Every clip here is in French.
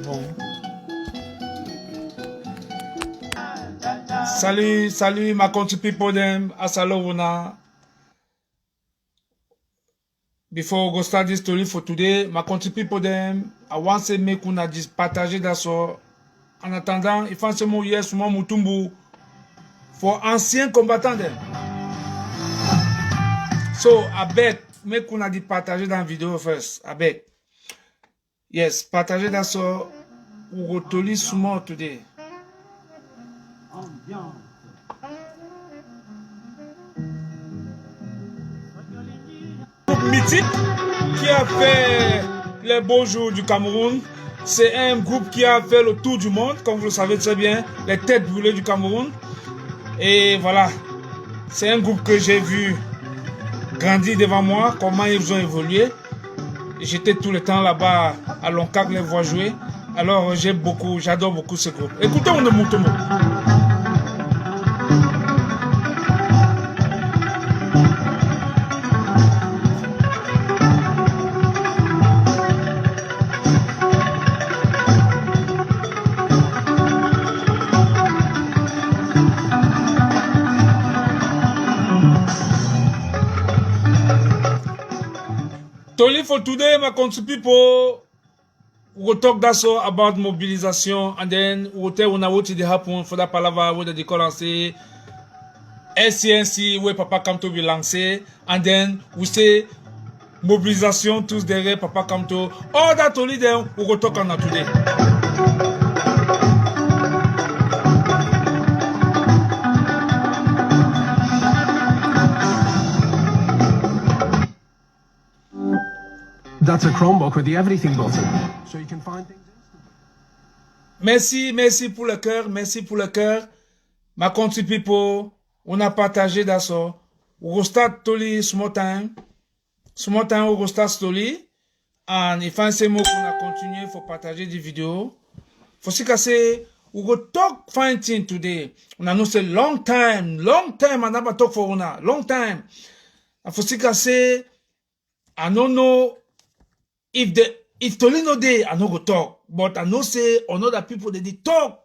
bon. Salut, my country people them. Asalowuna. Before we go start this story for today, my country people them, I want to make una partager that so. En attendant, il faut seulement hier sur mon Mutumbu for anciens combattants them. So, I beg, make una partager dans la vidéo first. I beg. Yes, partager that so. We go to list small today. Groupe mythique qui a fait les beaux jours du Cameroun. C'est un groupe qui a fait le tour du monde, comme vous le savez très bien, les têtes brûlées du Cameroun. Et voilà, c'est un groupe que j'ai vu grandir devant moi, comment ils ont évolué. J'étais tout le temps là-bas à Loncac les voir jouer. Alors j'adore beaucoup ce groupe. Écoutez, on est Mutombo. Toli for today, my country people. We'll talk that's all about mobilization, and then we'll tell you what did happen for that palava where they call and say SCNC where Papa Kamto will lancé, and then we say mobilisation tous derrière Papa Kamto. All that only then we will talk on that today. That's a Chromebook with the everything button, so you can find things instantly. Merci pour le cœur, merci pour le cœur. Ma country people, on a partagé ça. We will start Toli small time. Small time we will start Toli. And if I say more, on a continué pour partager des vidéos. For ce que we will talk fine thing today. On a c'est long time, on a pas talk for una, long time. And for ce que I don't know. If Toli no day, I no go talk. But I know say other people they talk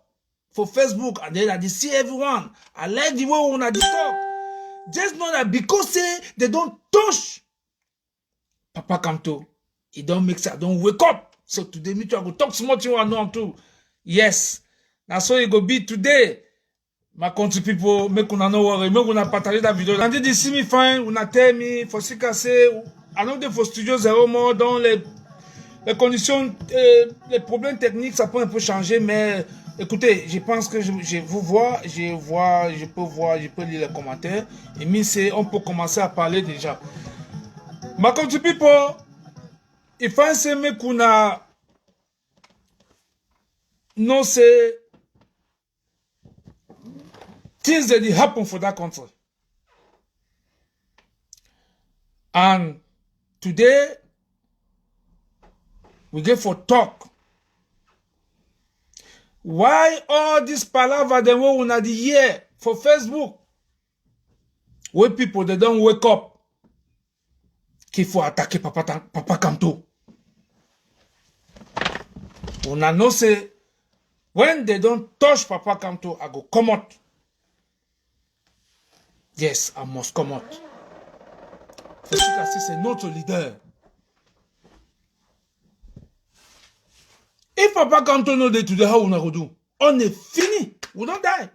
for Facebook and then they see everyone. I like the way when they talk. Just know that because say they don't touch Papa Kamto, it don't make sense. I don't wake up. So today me too, I go talk small thing I know too. Yes. That's how it go be today. My country people, make una no worry. Make una partage that video. And they see me fine, una tell me for ce que c'est. I know for Studio Zero more dans les conditions, les problèmes techniques, ça peut un peu changer, mais écoutez, je pense que je peux lire les commentaires, et mais on peut commencer à parler déjà. Ma country people, il faut essayer qu'on a, no say, things that happen for that country. And today, we get for talk. Why all this palaver them we una the year for Facebook? Where people they don't wake up. Qu'il faut attaquer Papa Kamto. Una know say when they don't touch Papa Kamto, I go come out. Yes, I must come out. C'est notre leader. If Papa Kamto no day today, how we go do? On est fini. We don't die.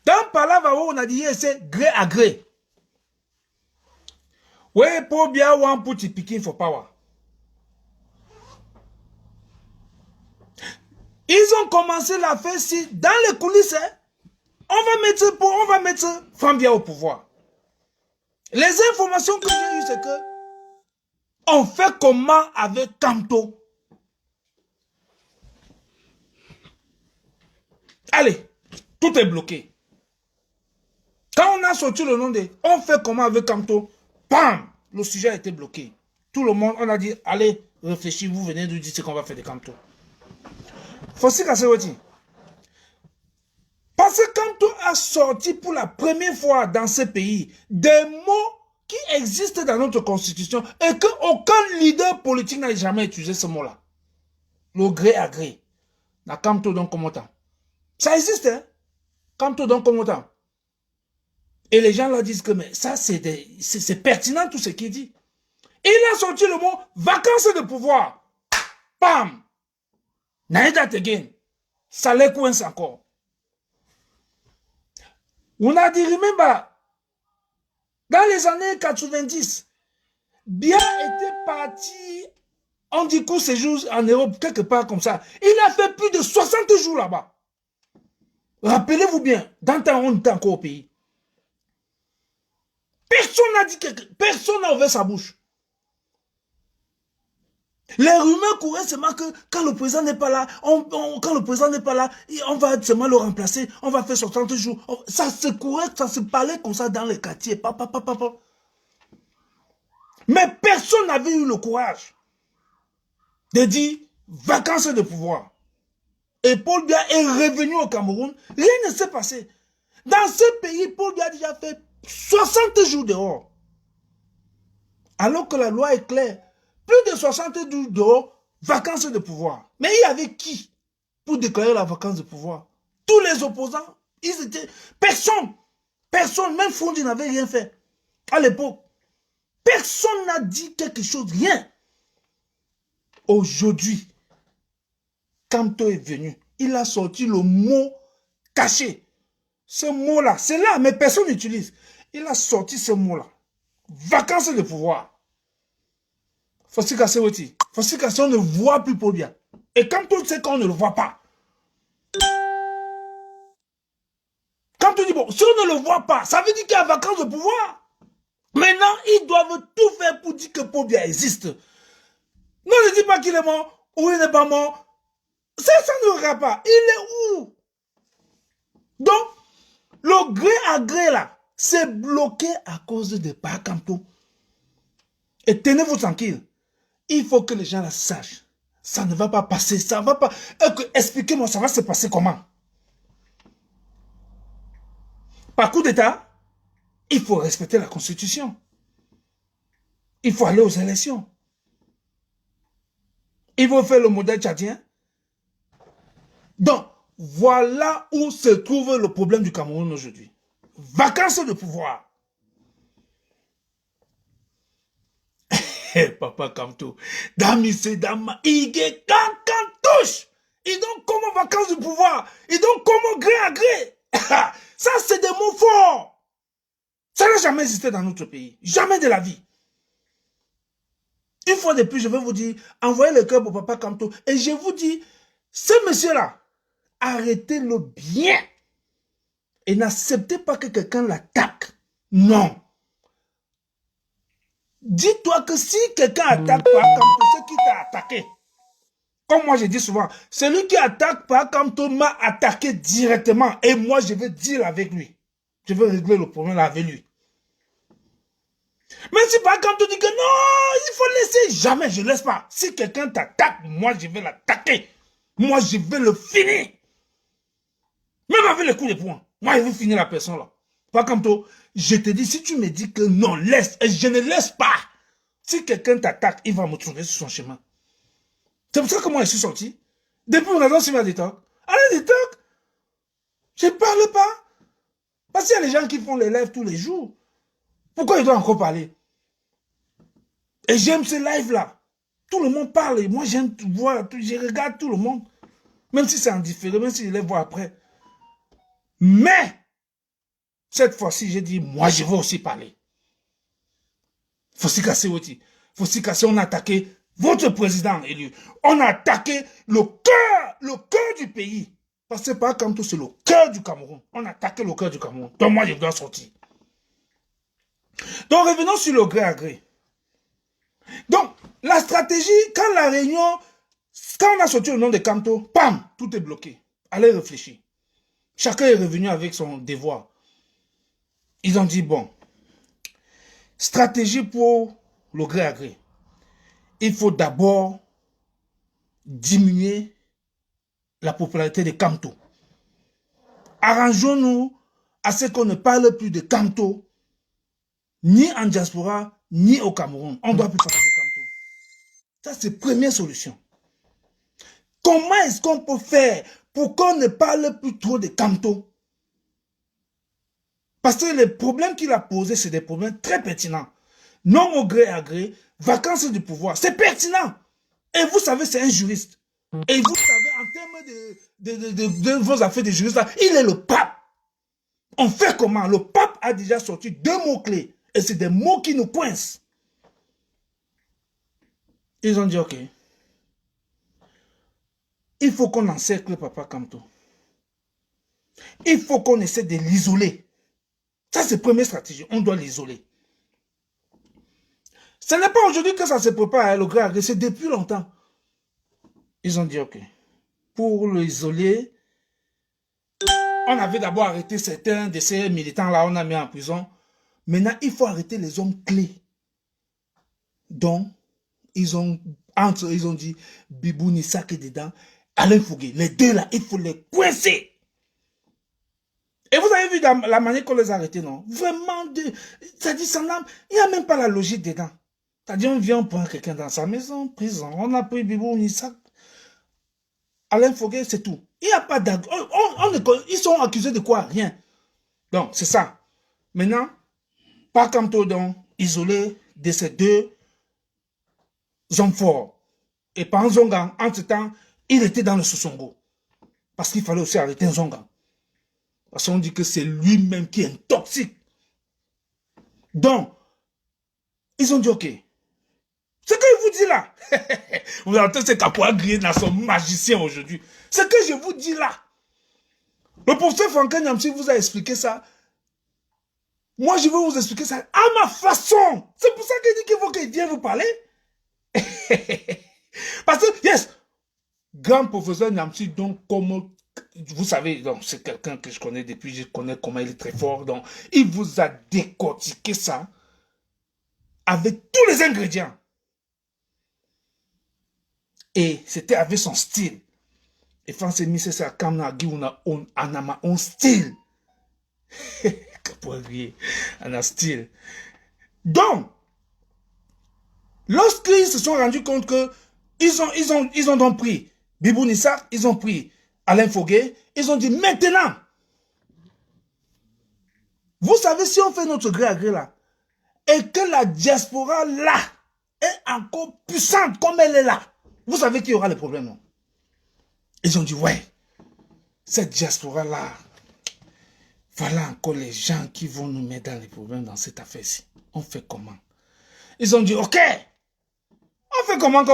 Dans palava on a dit c'est gré à gré. Where pour bien one put it picking for power. Ils ont commencé la faire si dans les coulisses. Hein, on va mettre Fambia au pouvoir. Les informations que j'ai eues, c'est que on fait comment avec Kamto? Allez, tout est bloqué. Quand on a sorti le nom de on fait comment avec Kamto, bam, le sujet a été bloqué. Tout le monde, on a dit, allez, réfléchissez, vous venez nous dire ce qu'on va faire de Kamto. Faut s'y casser aussi. Parce que Kamto a sorti pour la première fois dans ce pays des mots qui existe dans notre constitution et qu'aucun leader politique n'a jamais utilisé ce mot-là. Le gré à gré. Na Kamto donc comment temps. Ça existe, hein? Kamto donc comment temps. Et les gens là disent que mais ça c'est pertinent tout ce qu'il dit. Il a sorti le mot vacances de pouvoir. Pam! Naïda again. Ça les coince encore. On a dit, remember, dans les années 90, Biya était parti, on dit coup séjour en Europe, quelque part comme ça. Il a fait plus de 60 jours là-bas. Rappelez-vous bien, dans le temps, on était encore au pays. Personne n'a dit personne n'a ouvert sa bouche. Les rumeurs couraient seulement que quand le président n'est pas là, quand le président n'est pas là, on va seulement le remplacer, on va faire 60 jours. Ça se courait, ça se parlait comme ça dans les quartiers. Mais personne n'avait eu le courage de dire vacances de pouvoir. Et Paul Biya est revenu au Cameroun, rien ne s'est passé. Dans ce pays, Paul Biya a déjà fait 60 jours dehors. Alors que la loi est claire. Plus de 60 jours dehors, vacances de pouvoir. Mais il y avait qui pour déclarer la vacance de pouvoir? Tous les opposants, ils étaient... Personne, même Fondi n'avait rien fait. À l'époque, personne n'a dit quelque chose, rien. Aujourd'hui, Kamto est venu, il a sorti le mot caché. Ce mot-là, c'est là, mais personne n'utilise. Il a sorti ce mot-là. Vacances de pouvoir. Fosika Seweti. Fosika, on ne voit plus Paul Biya. Et quand on sait qu'on ne le voit pas. Quand on dit, bon, si on ne le voit pas, ça veut dire qu'il y a vacances de pouvoir. Maintenant, ils doivent tout faire pour dire que Paul Biya existe. Non, ne dis pas qu'il est mort ou il n'est pas mort. Ça ne regarde pas. Il est où? Donc, le gré à gré là, c'est bloqué à cause de Ba Kamto. Et tenez-vous tranquille. Il faut que les gens la sachent. Ça ne va pas passer, ça va pas... Expliquez-moi, ça va se passer comment? Par coup d'État, il faut respecter la Constitution. Il faut aller aux élections. Il faut faire le modèle tchadien. Donc, voilà où se trouve le problème du Cameroun aujourd'hui. Vacances de pouvoir. Papa Kamto, Damise, Dama, Ige, quand touche. Ils donnent comment vacances du pouvoir. Ils donnent comment gré à gré. Ça, c'est des mots forts. Ça n'a jamais existé dans notre pays. Jamais de la vie. Une fois de plus, je vais vous dire, envoyez le cœur pour Papa Kamto. Et je vous dis, ce monsieur-là, arrêtez-le bien. Et n'acceptez pas que quelqu'un l'attaque. Non. Dis-toi que si quelqu'un attaque Papa Kamto, c'est qui t'a attaqué. Comme moi je dis souvent, celui qui attaque Papa Kamto m'a attaqué directement. Et moi je vais dire avec lui. Je vais régler le problème avec lui. Même si Papa Kamto dit que non, il faut laisser. Jamais je ne laisse pas. Si quelqu'un t'attaque, moi je vais l'attaquer. Moi je vais le finir. Même avec les coups de poing. Moi je vais finir la personne là. Papa Kamto, je te dis, si tu me dis que non, laisse, et je ne laisse pas. Si quelqu'un t'attaque, il va me trouver sur son chemin. C'est pour ça que moi je suis sorti. Depuis mon adresse, il m'a dit talk. Allez, des talk. Je ne parle pas. Parce qu'il y a les gens qui font les lives tous les jours. Pourquoi ils doivent encore parler? Et j'aime ces lives-là. Tout le monde parle. Et moi, j'aime voir, je regarde tout le monde. Même si c'est en différé, même si je les vois après. Mais, cette fois-ci, j'ai dit, moi, je veux aussi parler. Fosika Seweti. Fosika, on a attaqué votre président élu. On a attaqué le cœur du pays. Parce que pas comme tout, c'est le cœur du Cameroun. On a attaqué le cœur du Cameroun. Donc moi, je dois sortir. Donc revenons sur le gré à gré. Donc, la stratégie, quand la réunion, quand on a sorti le nom de Kamto, pam, tout est bloqué. Allez réfléchir. Chacun est revenu avec son devoir. Ils ont dit, bon, stratégie pour le gré à gré. Il faut d'abord diminuer la popularité de Kamto. Arrangeons-nous à ce qu'on ne parle plus de Kamto, ni en diaspora, ni au Cameroun. On ne doit plus parler de Kamto. Ça, c'est la première solution. Comment est-ce qu'on peut faire pour qu'on ne parle plus trop de Kamto? Parce que les problèmes qu'il a posés, c'est des problèmes très pertinents. Non au gré à gré, vacances du pouvoir, c'est pertinent. Et vous savez, c'est un juriste. Et vous savez, en termes de vos affaires de juriste, il est le pape. On fait comment? Le pape a déjà sorti 2 mots-clés. Et c'est des mots qui nous coincent. Ils ont dit, ok. Il faut qu'on encercle Papa Kamto. Il faut qu'on essaie de l'isoler. Ça, c'est la première stratégie. On doit l'isoler. Ce n'est pas aujourd'hui que ça se prépare, hein, le gré à gré. C'est depuis longtemps. Ils ont dit, ok. Pour l'isoler, on avait d'abord arrêté certains de ces militants-là, on a mis en prison. Maintenant, il faut arrêter les hommes clés. Donc, ils ont dit, Bibou Nissak est dedans, Alain Fougué. Les deux là, il faut les coincer. Et vous avez vu la manière qu'on les a arrêtés, non? Vraiment, ça dit, il n'y a même pas la logique dedans. C'est-à-dire, on vient prendre quelqu'un dans sa maison, prison. On a pris Bibou Nissak. Alain Fougué, c'est tout. Il n'y a pas d'accord. Ils sont accusés de quoi? Rien. Donc, c'est ça. Maintenant, par Kamto, donc, isolé de ces 2 hommes forts. Et par Zongan, entre-temps, il était dans le Sosongo. Parce qu'il fallait aussi arrêter Zongan. Parce qu'on dit que c'est lui-même qui est un toxique. Donc, ils ont dit, ok. Ce que je vous dis là, vous entendez ce Capois grillé dans son magicien aujourd'hui. Ce que je vous dis là, le professeur Franklin Nyamsi vous a expliqué ça. Moi, je vais vous expliquer ça à ma façon. C'est pour ça qu'il dit qu'il faut qu'il vienne vous parler. Parce que, yes, grand professeur Nyamsi, donc, comme vous savez, c'est quelqu'un que je connais depuis, je connais comment il est très fort. Donc, il vous a décortiqué ça avec tous les ingrédients. Et c'était avec son style. Et François Miss, c'est ça, comme on a un style. Un style. Donc, lorsqu'ils se sont rendus compte que ils ont donc pris Bibou Nissak, ils ont pris Alain Fougué, ils ont dit maintenant, vous savez, si on fait notre gré à gré là, et que la diaspora là est encore puissante comme elle est là, vous savez qu'il y aura les problèmes, non? Ils ont dit, ouais, cette diaspora là, voilà encore les gens qui vont nous mettre dans les problèmes dans cette affaire-ci. On fait comment? Ils ont dit, ok, on fait comment?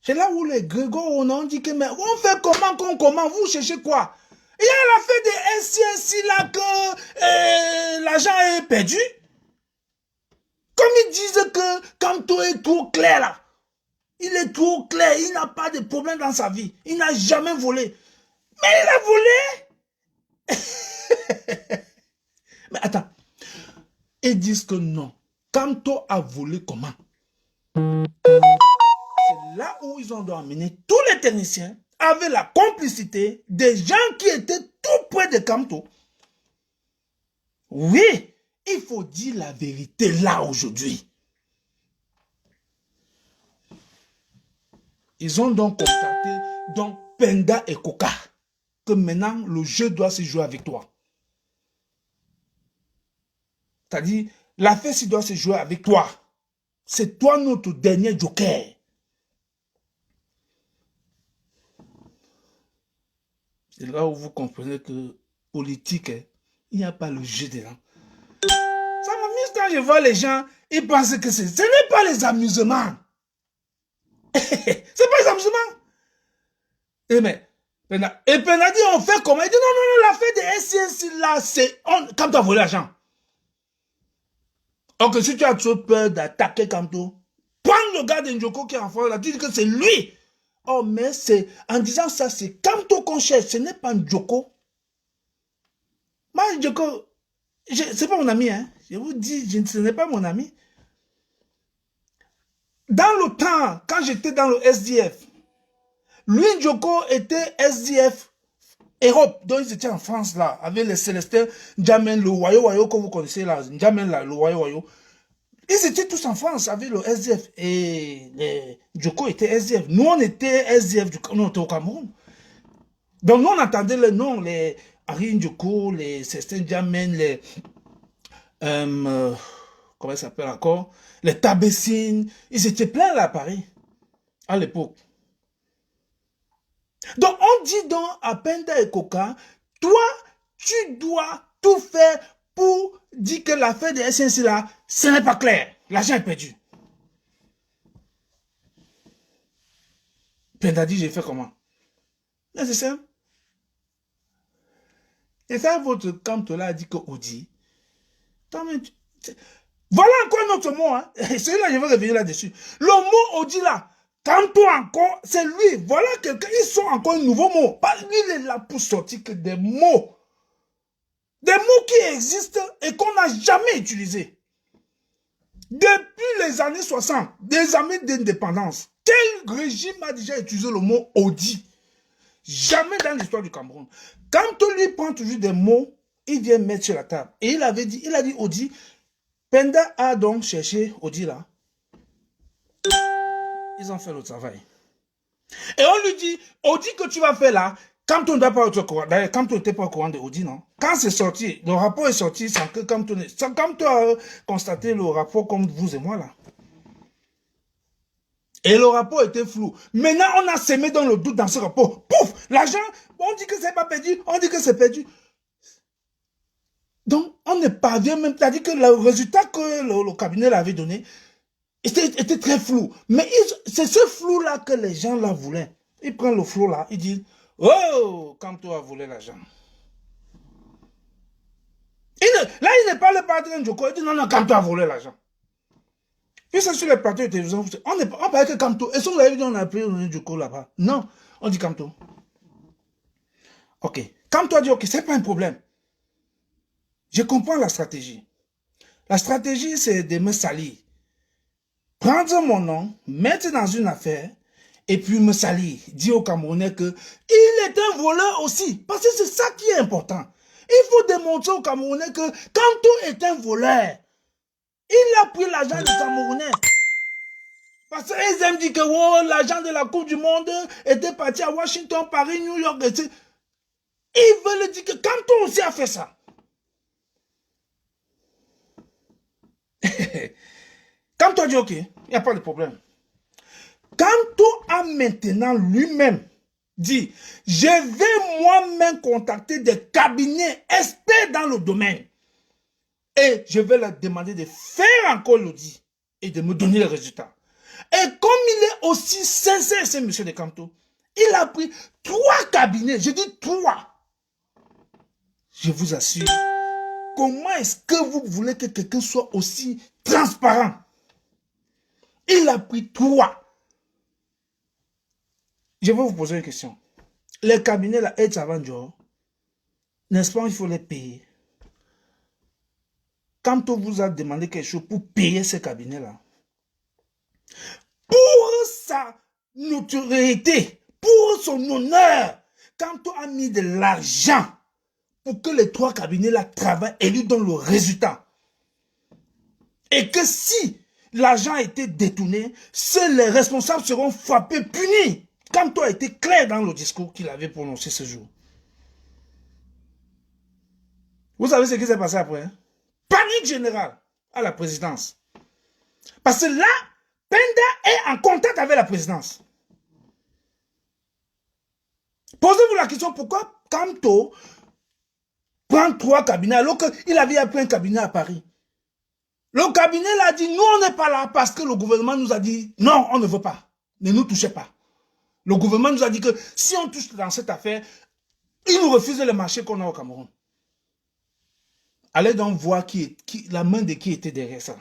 C'est là où les Grégor ont dit que, mais on fait comment? Vous cherchez quoi? Il y a l'affaire des SCSI là que l'argent est perdu. Comme ils disent que Kamto est trop clair là. Il est trop clair, il n'a pas de problème dans sa vie. Il n'a jamais volé. Mais il a volé. Mais attends. Ils disent que non. Kamto a volé comment? C'est là où ils ont dû amener tous les techniciens avec la complicité des gens qui étaient tout près de Kamto. Oui, il faut dire la vérité là aujourd'hui. Ils ont donc constaté, donc Penda et Koka, que maintenant le jeu doit se jouer avec toi. C'est-à-dire, l'affaire s'il doit se jouer avec toi. C'est toi notre dernier joker. C'est là où vous comprenez que politique, il n'y a pas le jeu dedans. Ça m'amuse quand je vois les gens, ils pensent que ce n'est pas les amusements. C'est pas les amusements. Et mais, Pena dit, on fait comment? Il dit, non, l'affaire des SCNC là, c'est quand tu as volé l'argent. Donc, si tu as trop peur d'attaquer Kamto, prends le gars d'Njoko qui est en France là, tu dis que c'est lui. Oh, mais c'est, en disant ça, c'est Kamto qu'on cherche, ce n'est pas Njoko. Moi, Njoko, c'est pas mon ami, hein. Je vous dis, ce n'est pas mon ami. Dans le temps, quand j'étais dans le SDF, lui, Njoko, était SDF Europe, donc ils étaient en France là, avec les Célestins, N'Djamène, le Wayo que vous connaissez là, N'Djamène là, le Wayo. Ils étaient tous en France avec le SDF et les Djoko étaient SDF. Nous on était SDF, nous on était au Cameroun. Donc nous on entendait les noms, les Henri Djoko, les Célestins N'Djamène, les comment ça s'appelle encore, les Tabessines, ils étaient pleins là à Paris à l'époque. Donc, on dit donc à Penda et Koka, toi, tu dois tout faire pour dire que l'affaire de SNC là, ce n'est pas clair. L'argent est perdu. Penda dit, j'ai fait comment? C'est simple. Et ça, votre camp là a dit que Audi. Voilà encore un autre mot. Hein. Celui-là, je vais revenir là-dessus. Le mot Audi là. Tantôt encore, c'est lui. Voilà quelqu'un, ils sont encore un nouveau mot. Pas lui, il est là pour sortir que des mots. Des mots qui existent et qu'on n'a jamais utilisés. Depuis les années 60, des années d'indépendance, quel régime a déjà utilisé le mot Audi? Jamais dans l'histoire du Cameroun. Quand on lui prend toujours des mots, il vient mettre sur la table. Et il a dit Audi. Penda a donc cherché Audi là. Ils ont fait le travail. Et on lui dit, Audi que tu vas faire là, quand on n'a pas au courant, d'ailleurs, quand on n'était pas au courant de Audi, non? Quand c'est sorti, le rapport est sorti sans que quand on a constaté le rapport comme vous et moi là. Et le rapport était flou. Maintenant, on a semé dans le doute dans ce rapport. Pouf! L'argent, on dit que c'est pas perdu, on dit que c'est perdu. Donc, on ne parvient même, c'est-à-dire que le résultat que le cabinet l'avait donné, était très flou. Mais c'est ce flou-là que les gens là voulaient. Ils prennent le flou là, ils disent, oh, Kamto a volé l'argent. Là, il ne parle pas de Ndjoko, il dit, non, Kamto a volé l'argent. Puis c'est sur les plateaux de télévision, on parle que Kamto. Est-ce que vous avez dit on a appelé Ndjoko là-bas? Non, on dit Kamto. Ok. Kamto a dit, ok, c'est pas un problème. Je comprends la stratégie. La stratégie, c'est de me salir. Prendre mon nom, mettre dans une affaire, et puis me salir. Dire aux Camerounais que il est un voleur aussi. Parce que c'est ça qui est important. Il faut démontrer aux Camerounais que Kamto est un voleur. Il a pris l'argent des Camerounais. Parce qu'ils aiment dire que oh, l'argent de la Coupe du Monde était parti à Washington, Paris, New York, etc. Ils veulent dire que Kamto aussi a fait ça. Kamto a dit ok, il n'y a pas de problème. Kamto a maintenant lui-même dit, je vais moi-même contacter des cabinets experts dans le domaine et je vais leur demander de faire encore l'audit et de me donner les résultats. Et comme il est aussi sincère, ce monsieur de Kamto, il a pris 3 cabinets, je dis 3. Je vous assure, comment est-ce que vous voulez que quelqu'un soit aussi transparent? Il a pris 3. Je vais vous poser une question. Les cabinets, là, n'est-ce pas, il faut les payer. Quand on vous a demandé quelque chose pour payer ces cabinets-là, pour sa notoriété, pour son honneur, quand on a mis de l'argent pour que les 3 cabinets-là travaillent et lui donnent le résultat, et que si l'argent a été détourné, les responsables seront frappés, punis. Kamto a été clair dans le discours qu'il avait prononcé ce jour. Vous savez ce qui s'est passé après? Hein? Panique générale à la présidence. Parce que là, Penda est en contact avec la présidence. Posez-vous la question, pourquoi Kamto prend 3 cabinets alors qu'il avait appris un cabinet à Paris? Le cabinet l'a dit, nous on n'est pas là parce que le gouvernement nous a dit, non, on ne veut pas. Ne nous touchez pas. Le gouvernement nous a dit que si on touche dans cette affaire, il nous refuse le marché qu'on a au Cameroun. Allez donc voir la main de qui était derrière ça.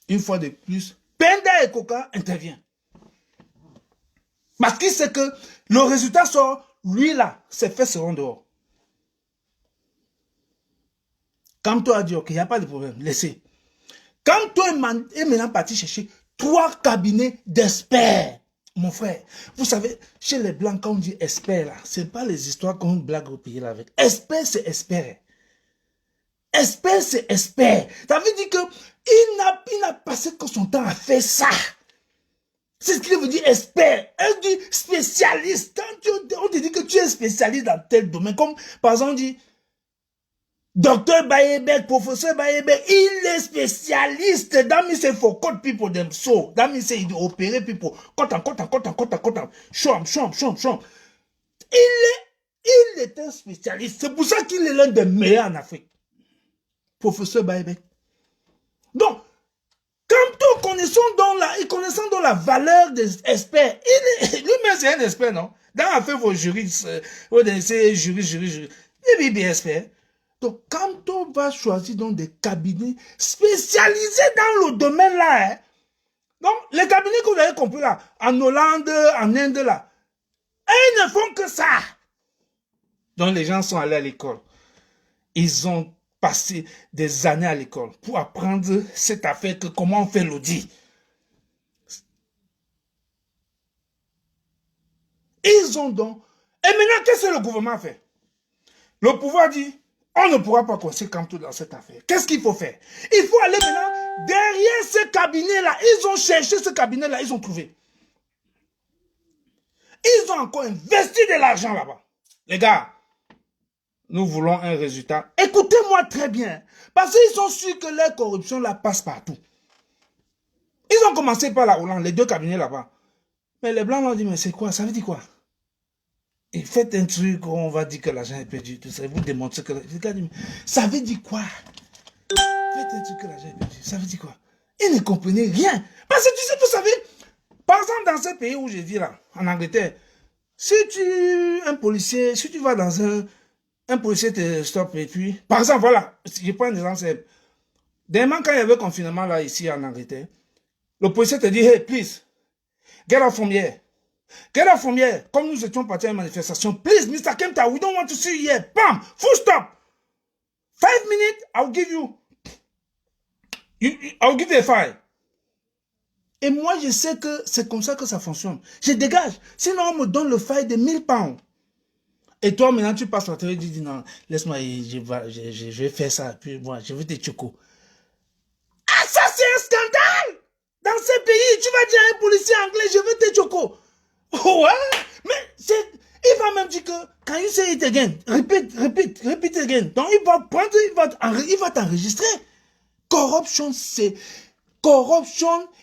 Une fois de plus, Penda et Koka intervient. Parce qu'il sait que le résultat sort, lui là, ses faits seront dehors. Kamto a dit, ok, il n'y a pas de problème, laissez. Kamto est maintenant parti chercher 3 cabinets d'experts Mon frère, vous savez, chez les Blancs, quand on dit expert, là, c'est pas les histoires qu'on blague au pays là avec. Expert, c'est expert. Expert, c'est expert. Ça veut dire que il n'a passé que son temps à faire ça. C'est ce qu'il veut dire expert. Elle dit spécialiste. Quand on te dit que tu es spécialiste dans tel domaine, comme par exemple on dit Docteur Bayebek, professeur Bayebek, il est spécialiste. That means for cut people them so. That means he opérer people. Cut. Chom. Il est un spécialiste. C'est pour ça qu'il est l'un des meilleurs en Afrique. Professeur Bayebek. Donc, quand connaissant dans la valeur des experts, lui-même c'est un expert, non? Dans l'affaire vos juristes, c'est juristes. Il est bien expert. Donc, quand on va choisir dans des cabinets spécialisés dans le domaine là, hein, donc, les cabinets que vous avez compris là, en Hollande, en Inde là, ils ne font que ça. Donc, les gens sont allés à l'école. Ils ont passé des années à l'école pour apprendre cette affaire que comment on fait l'audit. Ils ont donc... Et maintenant, qu'est-ce que le gouvernement fait? Le pouvoir dit, on ne pourra pas coincer Kamto dans cette affaire. Qu'est-ce qu'il faut faire? Il faut aller maintenant derrière ce cabinet-là. Ils ont cherché ce cabinet-là, ils ont trouvé. Ils ont encore investi de l'argent là-bas. Les gars, nous voulons un résultat. Écoutez-moi très bien. Parce qu'ils sont sûrs que la corruption là passe partout. Ils ont commencé par la Hollande, les deux cabinets là-bas. Mais les Blancs l'ont dit, mais c'est quoi? Ça veut dire quoi? Et faites un truc où on va dire que l'argent est perdu. Tout ça, vous démontrez que... Ça veut dire quoi? Faites un truc que l'argent est perdu. Ça veut dire quoi? Ils ne comprenaient rien. Parce que tu sais, vous savez, par exemple, dans ce pays où j'ai dit là, en Angleterre, si tu vas dans un policier te stoppe et puis, par exemple, voilà, je prends un exemple simple. Dernièrement, quand il y avait confinement là, ici en Angleterre, le policier te dit, hey, please, get out from here. Get out from here. Comme nous étions partis à une manifestation, please, Mr. Kempta, we don't want to see you here. Bam, full stop. 5 minutes, I'll give you a fine. Et moi, je sais que c'est comme ça que ça fonctionne. Je dégage. Sinon, on me donne le fine de 1000 pounds. Et toi, maintenant, tu passes sur la télé et tu dis, non, laisse-moi, je vais faire ça, puis moi, je vais te choco. Ah, ça, c'est un scandale! Dans ces pays, tu vas dire à un policier anglais, je vais te choco. Ouais, mais il va même dire que, quand you say it again, repeat again. Donc, il va prendre, il va t'enregistrer. Corruption,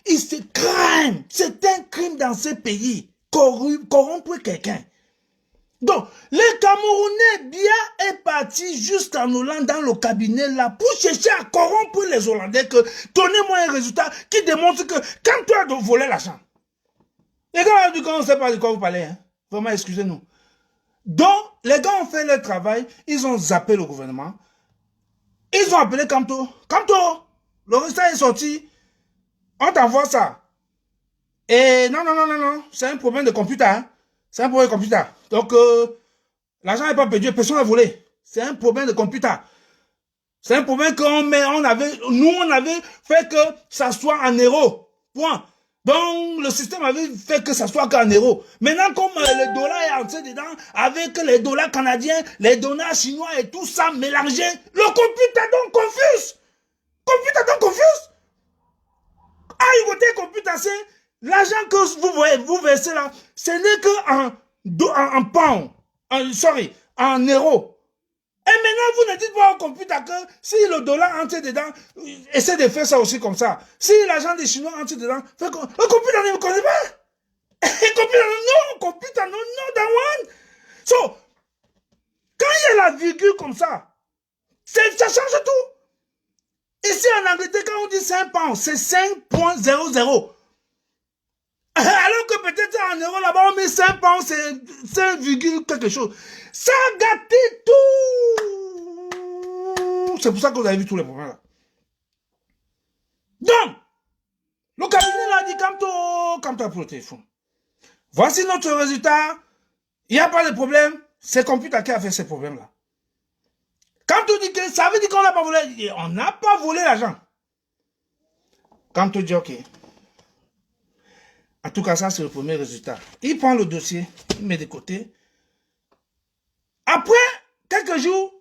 is a crime. C'est un crime dans ces pays. Corrompre quelqu'un. Donc, le Camerounais bien est parti juste en Hollande dans le cabinet là pour chercher à corrompre les Hollandais que donnez-moi un résultat qui démontre que quand tu as volé l'argent. Les gars du on ne sait pas de quoi vous parlez. Hein? Vraiment, excusez-nous. Donc, les gars ont fait leur travail. Ils ont zappé le gouvernement. Ils ont appelé Kamto. Kamto, le résultat est sorti. On t'envoie ça. Et non. C'est un problème de computer. Hein? C'est un problème de computer. Donc, l'argent n'est pas perdu. Personne n'a volé. C'est un problème de computer. C'est un problème on avait fait que ça soit en euros. Point. Donc, le système avait fait que ça soit qu'en euros. Maintenant, comme le dollar est entré dedans, avec les dollars canadiens, les dollars chinois et tout ça mélangé, le computer donc confuse. Ah, il côté computer, c'est l'argent que vous versez là, ce n'est que en pound, en euros. Et maintenant, vous ne dites pas au computer que si le dollar entre dedans, essayez de faire ça aussi comme ça. Si l'argent des Chinois entre dedans, le computer ne me connaît pas. Le computer, non, that one. So, quand il y a la virgule comme ça change tout. Ici en Angleterre, quand on dit 5 pounds, c'est 5.00. Alors que peut-être en euros là-bas, on met 5 pounds, c'est 5, quelque chose. Ça a gâté tout. C'est pour ça que vous avez vu tous les problèmes là. Donc, le cabinet là dit Kamto pour le téléphone. Voici notre résultat. Il n'y a pas de problème. C'est le computer qui a fait ces problèmes là. Kamto dit que ça veut dire qu'on n'a pas volé. On n'a pas volé l'argent. Kamto dit ok. En tout cas, ça, c'est le premier résultat. Il prend le dossier, il met de côté. Après quelques jours,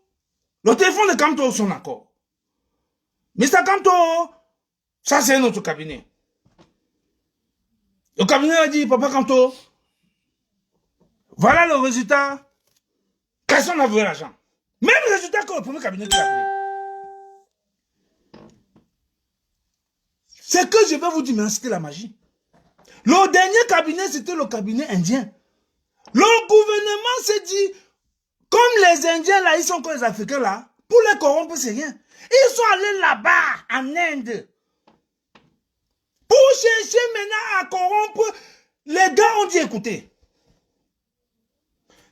le téléphone de Kamto sonne encore. Mr. Kamto, ça, c'est notre cabinet. Le cabinet a dit, Papa Kamto, voilà le résultat. Personne n'a vu l'argent. Même résultat que le premier cabinet qui a pris. C'est que je vais vous dire, mais c'était la magie. Le dernier cabinet, c'était le cabinet indien. Le gouvernement s'est dit, comme les Indiens là, ils sont comme les Africains là, pour les corrompre, c'est rien. Ils sont allés là-bas, en Inde, pour chercher maintenant à corrompre. Les gars ont dit, écoutez,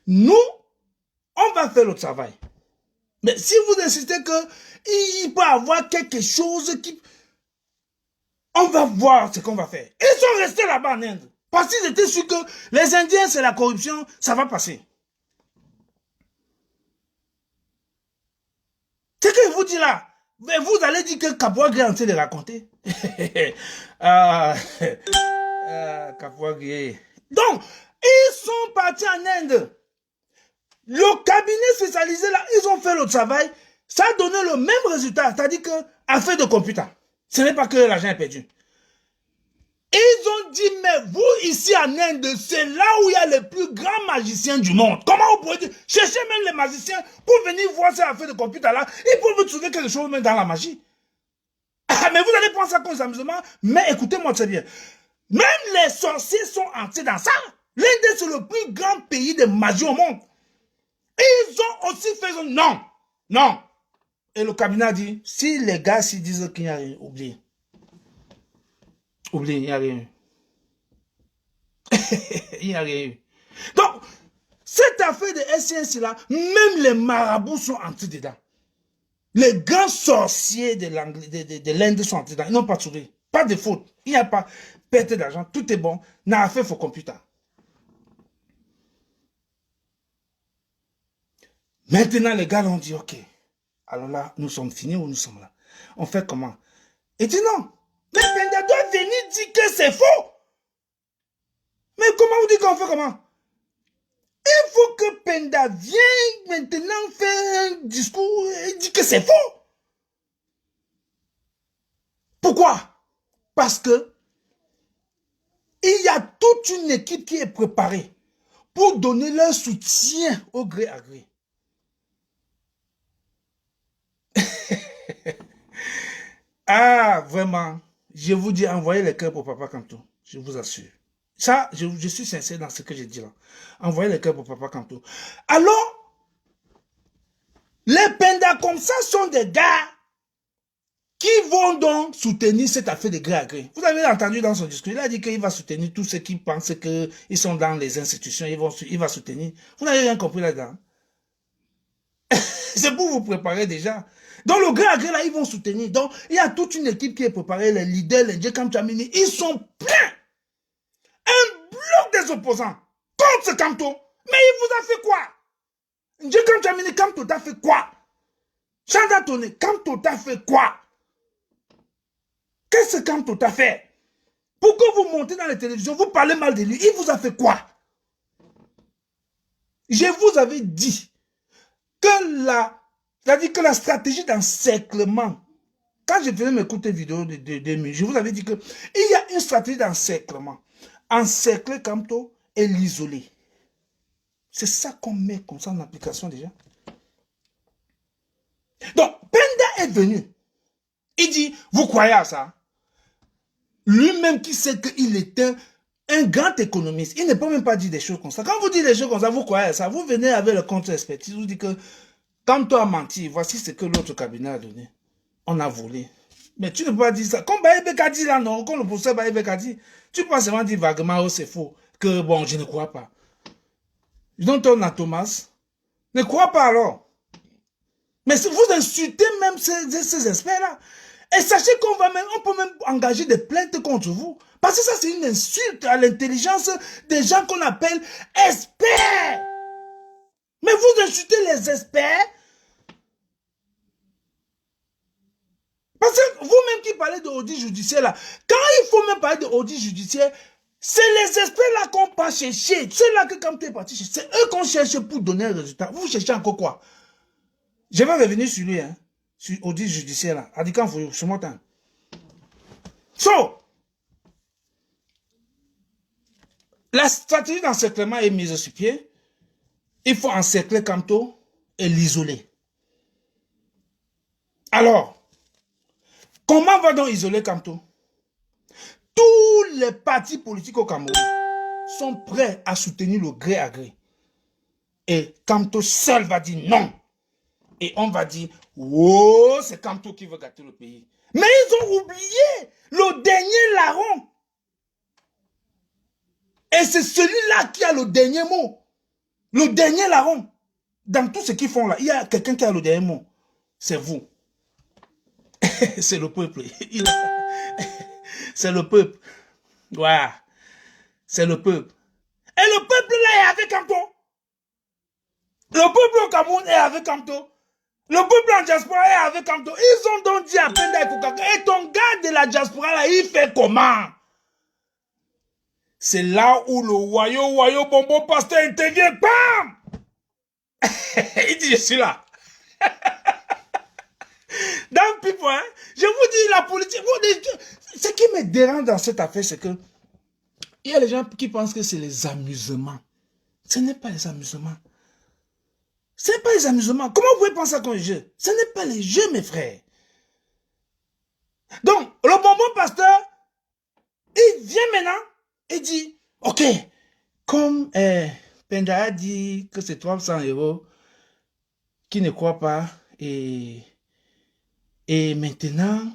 nous, on va faire le travail. Mais si vous insistez qu'il peut y avoir quelque chose qui... On va voir ce qu'on va faire. Ils sont restés là-bas en Inde. Parce qu'ils étaient sûrs que les Indiens, c'est la corruption, ça va passer. C'est que je vous dis là, mais vous allez dire que Kapouagé est en train de raconter. Kapouagé. Donc, ils sont partis en Inde. Le cabinet spécialisé là, ils ont fait le travail. Ça a donné le même résultat. C'est-à-dire que, affaire de computer. Ce n'est pas que l'argent est perdu. Ils ont dit, mais vous, ici en Inde, c'est là où il y a les plus grands magiciens du monde. Comment vous pouvez dire, cherchez même les magiciens pour venir voir cette affaire de computer-là. Ils peuvent vous trouver quelque chose même dans la magie. Ah, mais vous allez prendre ça comme des amusements. Mais écoutez-moi très bien. Même les sorciers sont entrés dans ça. L'Inde, c'est le plus grand pays de magie au monde. Ils ont aussi fait ça. Non, non. Et le cabinet a dit, si les gars s'y disent qu'il n'y a rien, oubliez. Oubliez, il n'y a rien. Il n'y a rien eu. Donc, cette affaire de SCNC là, même les marabouts sont entrés dedans. Les grands sorciers de l'Inde sont entrés dedans. Ils n'ont pas trouvé. Pas de faute. Il n'y a pas perte d'argent. Tout est bon. N'a affaire pour computer. Maintenant, les gars ont dit, ok. Alors là, nous sommes finis ou nous sommes là? On fait comment? Il dit non. Mais Penda doit venir dire que c'est faux. Mais comment vous dites qu'on fait comment? Il faut que Penda vienne maintenant faire un discours et dire que c'est faux. Pourquoi? Parce que il y a toute une équipe qui est préparée pour donner leur soutien au gré à gré. Ah, vraiment, je vous dis, envoyez les cœurs pour Papa Kamto, je vous assure. Ça, je suis sincère dans ce que je dis là. Envoyez les cœurs pour Papa Kamto. Alors, les Penda comme ça sont des gars qui vont donc soutenir cette affaire de gré à gré. Vous avez entendu dans son discours, il a dit qu'il va soutenir tous ceux qui pensent qu'ils sont dans les institutions, il va soutenir. Vous n'avez rien compris là-dedans. C'est pour vous préparer déjà. Donc le gré à gré là, ils vont soutenir. Donc il y a toute une équipe qui est préparée, les leaders, les Djekam Chamini, ils sont pleins. Un bloc des opposants contre ce Kamto. Mais il vous a fait quoi? Djekam Chamini, Kamto t'a fait quoi? Chanda Tone, Kamto t'a fait quoi? Qu'est-ce que Kamto t'a fait? Pourquoi vous montez dans les télévisions, vous parlez mal de lui? Il vous a fait quoi? Je vous avais dit que c'est-à-dire que la stratégie d'encerclement, quand je faisais mes courtes vidéos de 2000, je vous avais dit qu'il y a une stratégie d'encerclement. Encercler Kamto et l'isoler. C'est ça qu'on met comme ça en application déjà. Donc, Penda est venu. Il dit, vous croyez à ça? Lui-même qui sait qu'il était un grand économiste, il ne peut même pas dire des choses comme ça. Quand vous dites des choses comme ça, vous croyez à ça, vous venez avec le contre-expertise, vous dites que Kamto a menti, voici ce que l'autre cabinet a donné. On a volé. Mais tu ne peux pas dire ça. Comme Baïbek a dit là, non, comme le professeur Baïbek a dit, tu peux pas seulement dire vaguement, oh c'est faux, que bon, je ne crois pas. Donc on a Thomas, ne crois pas alors. Mais si vous insultez même ces experts-là, et sachez qu'on peut même engager des plaintes contre vous. Parce que ça, c'est une insulte à l'intelligence des gens qu'on appelle experts. Mais vous insultez les experts. Parce que vous-même qui parlez de audit judiciaire là, quand il faut même parler de audit judiciaire, C'est les experts là qu'on pas chercher. C'est là que quand tu es parti chercher, c'est eux qu'on cherche pour donner un résultat. Vous cherchez encore quoi? Je vais revenir sur lui, hein, sur audit judiciaire là. Adikan Foyo, sur mon temps. So, la stratégie d'encerclement est mise sur pied. Il faut encercler Kamto et l'isoler. Alors, comment va donc isoler Kamto? Tous les partis politiques au Cameroun sont prêts à soutenir le gré à gré. Et Kamto seul va dire non. Et on va dire, oh, c'est Kamto qui veut gâter le pays. Mais ils ont oublié le dernier larron. Et c'est celui-là qui a le dernier mot. Le dernier larron. Dans tout ce qu'ils font là, il y a quelqu'un qui a le dernier mot. C'est vous. C'est le peuple. C'est le peuple. Ouais. C'est le peuple. Et le peuple là est avec Kamto. Le peuple au Cameroun est avec Kamto. Le peuple en diaspora est avec Kamto. Ils ont donc dit à Penda et Kokaka, et ton gars de la diaspora là, il fait comment? C'est là où le Wayo Bonbon Pasteur intervient. Bam! Il dit, je suis là. Dans Pipo, hein, je vous dis, la politique, ce qui me dérange dans cette affaire, c'est que il y a les gens qui pensent que c'est les amusements. Ce n'est pas les amusements. Ce n'est pas les amusements. Comment vous pouvez penser à un jeu? Ce n'est pas les jeux, mes frères. Donc, le Bonbon Pasteur, il vient maintenant et dit, ok, comme Penda a dit que c'est 300 € qui ne croient pas, et maintenant,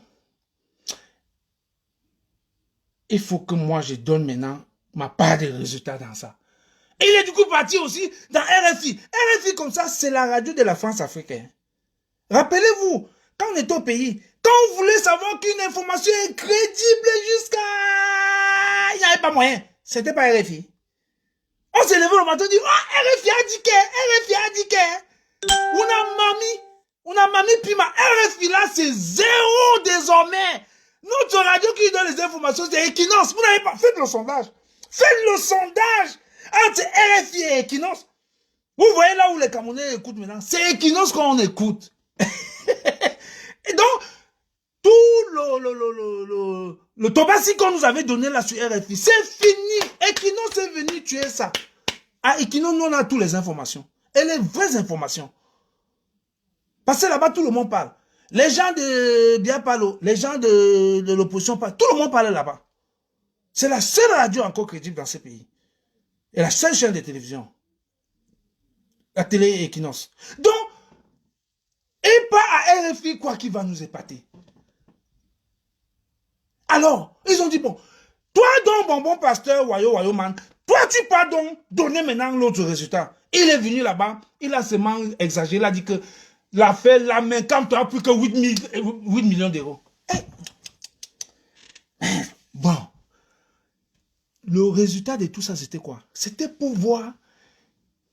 il faut que moi je donne maintenant ma part de résultats dans ça. Et il est du coup parti aussi dans RFI. RFI comme ça, c'est la radio de la France africaine. Rappelez-vous, quand on est au pays, quand on voulait savoir qu'une information est crédible jusqu'à... Il n'y avait pas moyen. C'était pas RFI. On s'est levé le matin et dit, oh, RFI a dit que, RFI a dit que. On a mami pima. RFI là, c'est zéro désormais. Notre radio qui donne les informations, c'est Equinox. Vous n'avez pas fait le sondage. Faites le sondage entre RFI et Equinox. Vous voyez là où les Camerounais écoutent maintenant. C'est Equinox qu'on écoute. Et donc, tout le tobassi qu'on nous avait donné là sur RFI, c'est fini. Equinox est venu tuer ça. À Equinox, nous on a toutes les informations. Et les vraies informations. Parce que là-bas, tout le monde parle. Les gens de Biapalo, les gens de l'opposition parlent. Tout le monde parle là-bas. C'est la seule radio encore crédible dans ce pays. Et la seule chaîne de télévision. La télé Equinox. Donc, et pas à RFI quoi qui va nous épater. Alors, ils ont dit, bon, toi donc, Bonbon Pasteur, Wayo Man, toi tu peux donc donner maintenant l'autre résultat. Il est venu là-bas, il a seulement exagéré, il a dit que l'affaire, la main, quand tu as plus que 8 millions d'euros. Bon, le résultat de tout ça, c'était quoi? C'était pour voir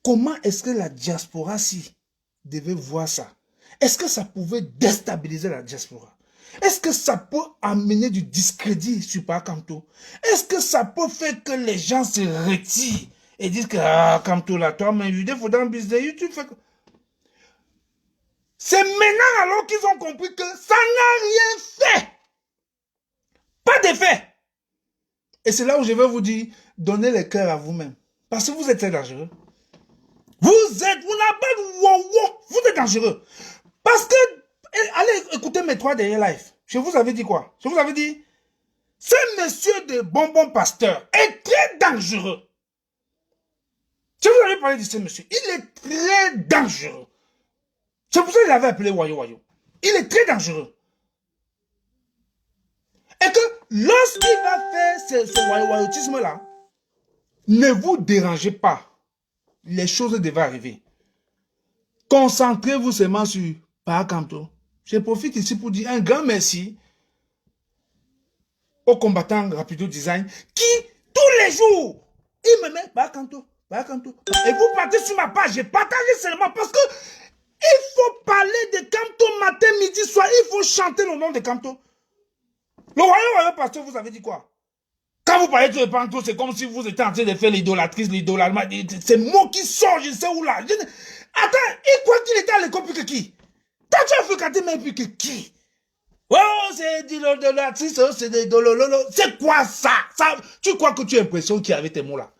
comment est-ce que la diaspora si devait voir ça. Est-ce que ça pouvait déstabiliser la diaspora? Est-ce que ça peut amener du discrédit sur Kamto? Est-ce que ça peut faire que les gens se retirent et disent que ah, Kamto là, toi, mais il faut dans le business, tu fais. C'est maintenant alors qu'ils ont compris que ça n'a rien fait. Pas d'effet. Et c'est là où je vais vous dire, donnez le cœur à vous-même. Parce que vous êtes très dangereux. Vous n'avez pas de wow, vous êtes dangereux. Parce que, allez écouter mes 3 derniers lives. Je vous avais dit quoi? Je vous avais dit, ce monsieur de Bonbon Pasteur est très dangereux. Je vous avais parlé de ce monsieur. Il est très dangereux. C'est pour ça qu'il avait appelé Wayo. Il est très dangereux. Et que lorsqu'il va faire ce wayotisme-là, ne vous dérangez pas. Les choses devaient arriver. Concentrez-vous seulement sur Kamto. Je profite ici pour dire un grand merci aux combattants Rapido Design qui, tous les jours, ils me mettent Kamto. Et vous partez sur ma page, j'ai partagé seulement parce que il faut parler de Kamto matin, midi, soir. Il faut chanter le nom de Kamto. Le Wayo Pasteur, vous avez dit quoi? Quand Quand vous parlez de Pentecôte, c'est comme si vous étiez en train de faire l'idolatrice, l'idolâtre. C'est mots qui sortent, je sais où là. Attends, et quoi qu'il était à l'école plus que qui? Toi, tu as fréquenté même plus que qui? Oh, c'est l'idolâtrice, c'est des dolololo. C'est quoi ça? Tu crois que tu as l'impression qu'il y avait tes mots là?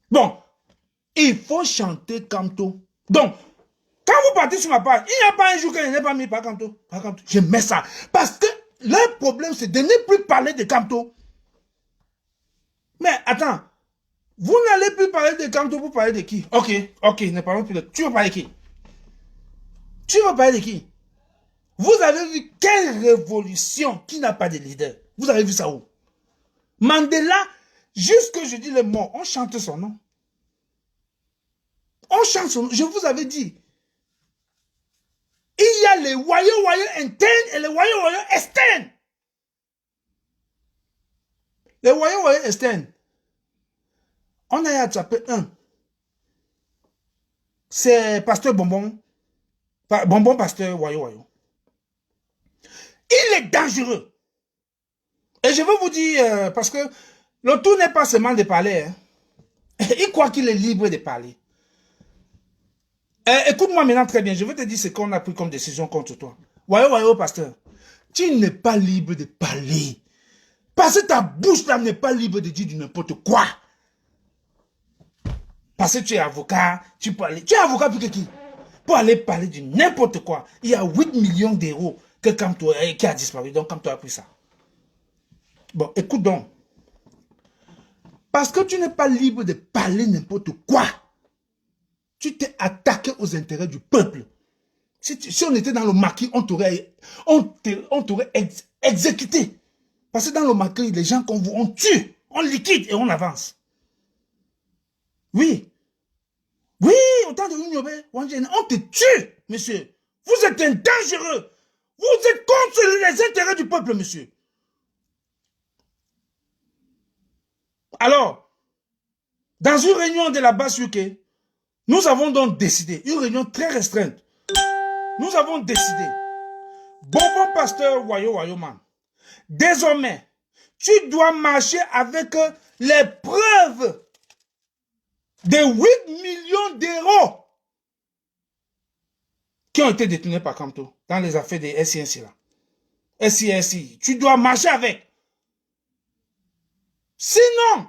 Bon, il faut chanter Canto. Donc, quand vous partez sur ma page, il n'y a pas un jour que je n'ai pas mis par Canto. Je mets ça. Parce que leur problème, c'est de ne plus parler de Canto. Mais attends, vous n'allez plus parler de Canto pour parler de qui? Ok, ne parlons plus de... Tu veux parler de qui? Tu veux parler de qui? Vous avez vu quelle révolution qui n'a pas de leader? Vous avez vu ça où? Mandela, jusque je dis le mot, on chante son nom. On chante son nom. Je vous avais dit. Il y a les voyous internes et les voyous externes. Les voyous externes. On a attrapé un. C'est Pasteur Bonbon. Bonbon Pasteur voyou. Il est dangereux. Et je veux vous dire, parce que le tout n'est pas seulement de parler. Hein. Il croit qu'il est libre de parler. Écoute-moi maintenant très bien. Je vais te dire ce qu'on a pris comme décision contre toi. Voyou, pasteur. Tu n'es pas libre de parler. Parce que ta bouche là n'est pas libre de dire du n'importe quoi. Parce que tu es avocat, tu peux aller. Tu es avocat pour qui? Pour aller parler de n'importe quoi. Il y a 8 millions d'euros que Camto qui a disparu. Donc Camto a pris ça. Bon, écoute donc. Parce que tu n'es pas libre de parler n'importe quoi. Tu t'es attaqué aux intérêts du peuple. Si on était dans le maquis, on t'aurait exécuté. Parce que dans le maquis, les gens comme vous, on tue, on liquide et on avance. Oui. Oui, autant de l'Union, on te tue, monsieur. Vous êtes un dangereux. Vous êtes contre les intérêts du peuple, monsieur. Alors, dans une réunion de la base UK, nous avons donc décidé, une réunion très restreinte, nous avons décidé, Bonbon Pasteur Voyou man, désormais, tu dois marcher avec les preuves de 8 millions d'euros qui ont été détenus par Camto dans les affaires des SINC là. SINC, tu dois marcher avec. Sinon,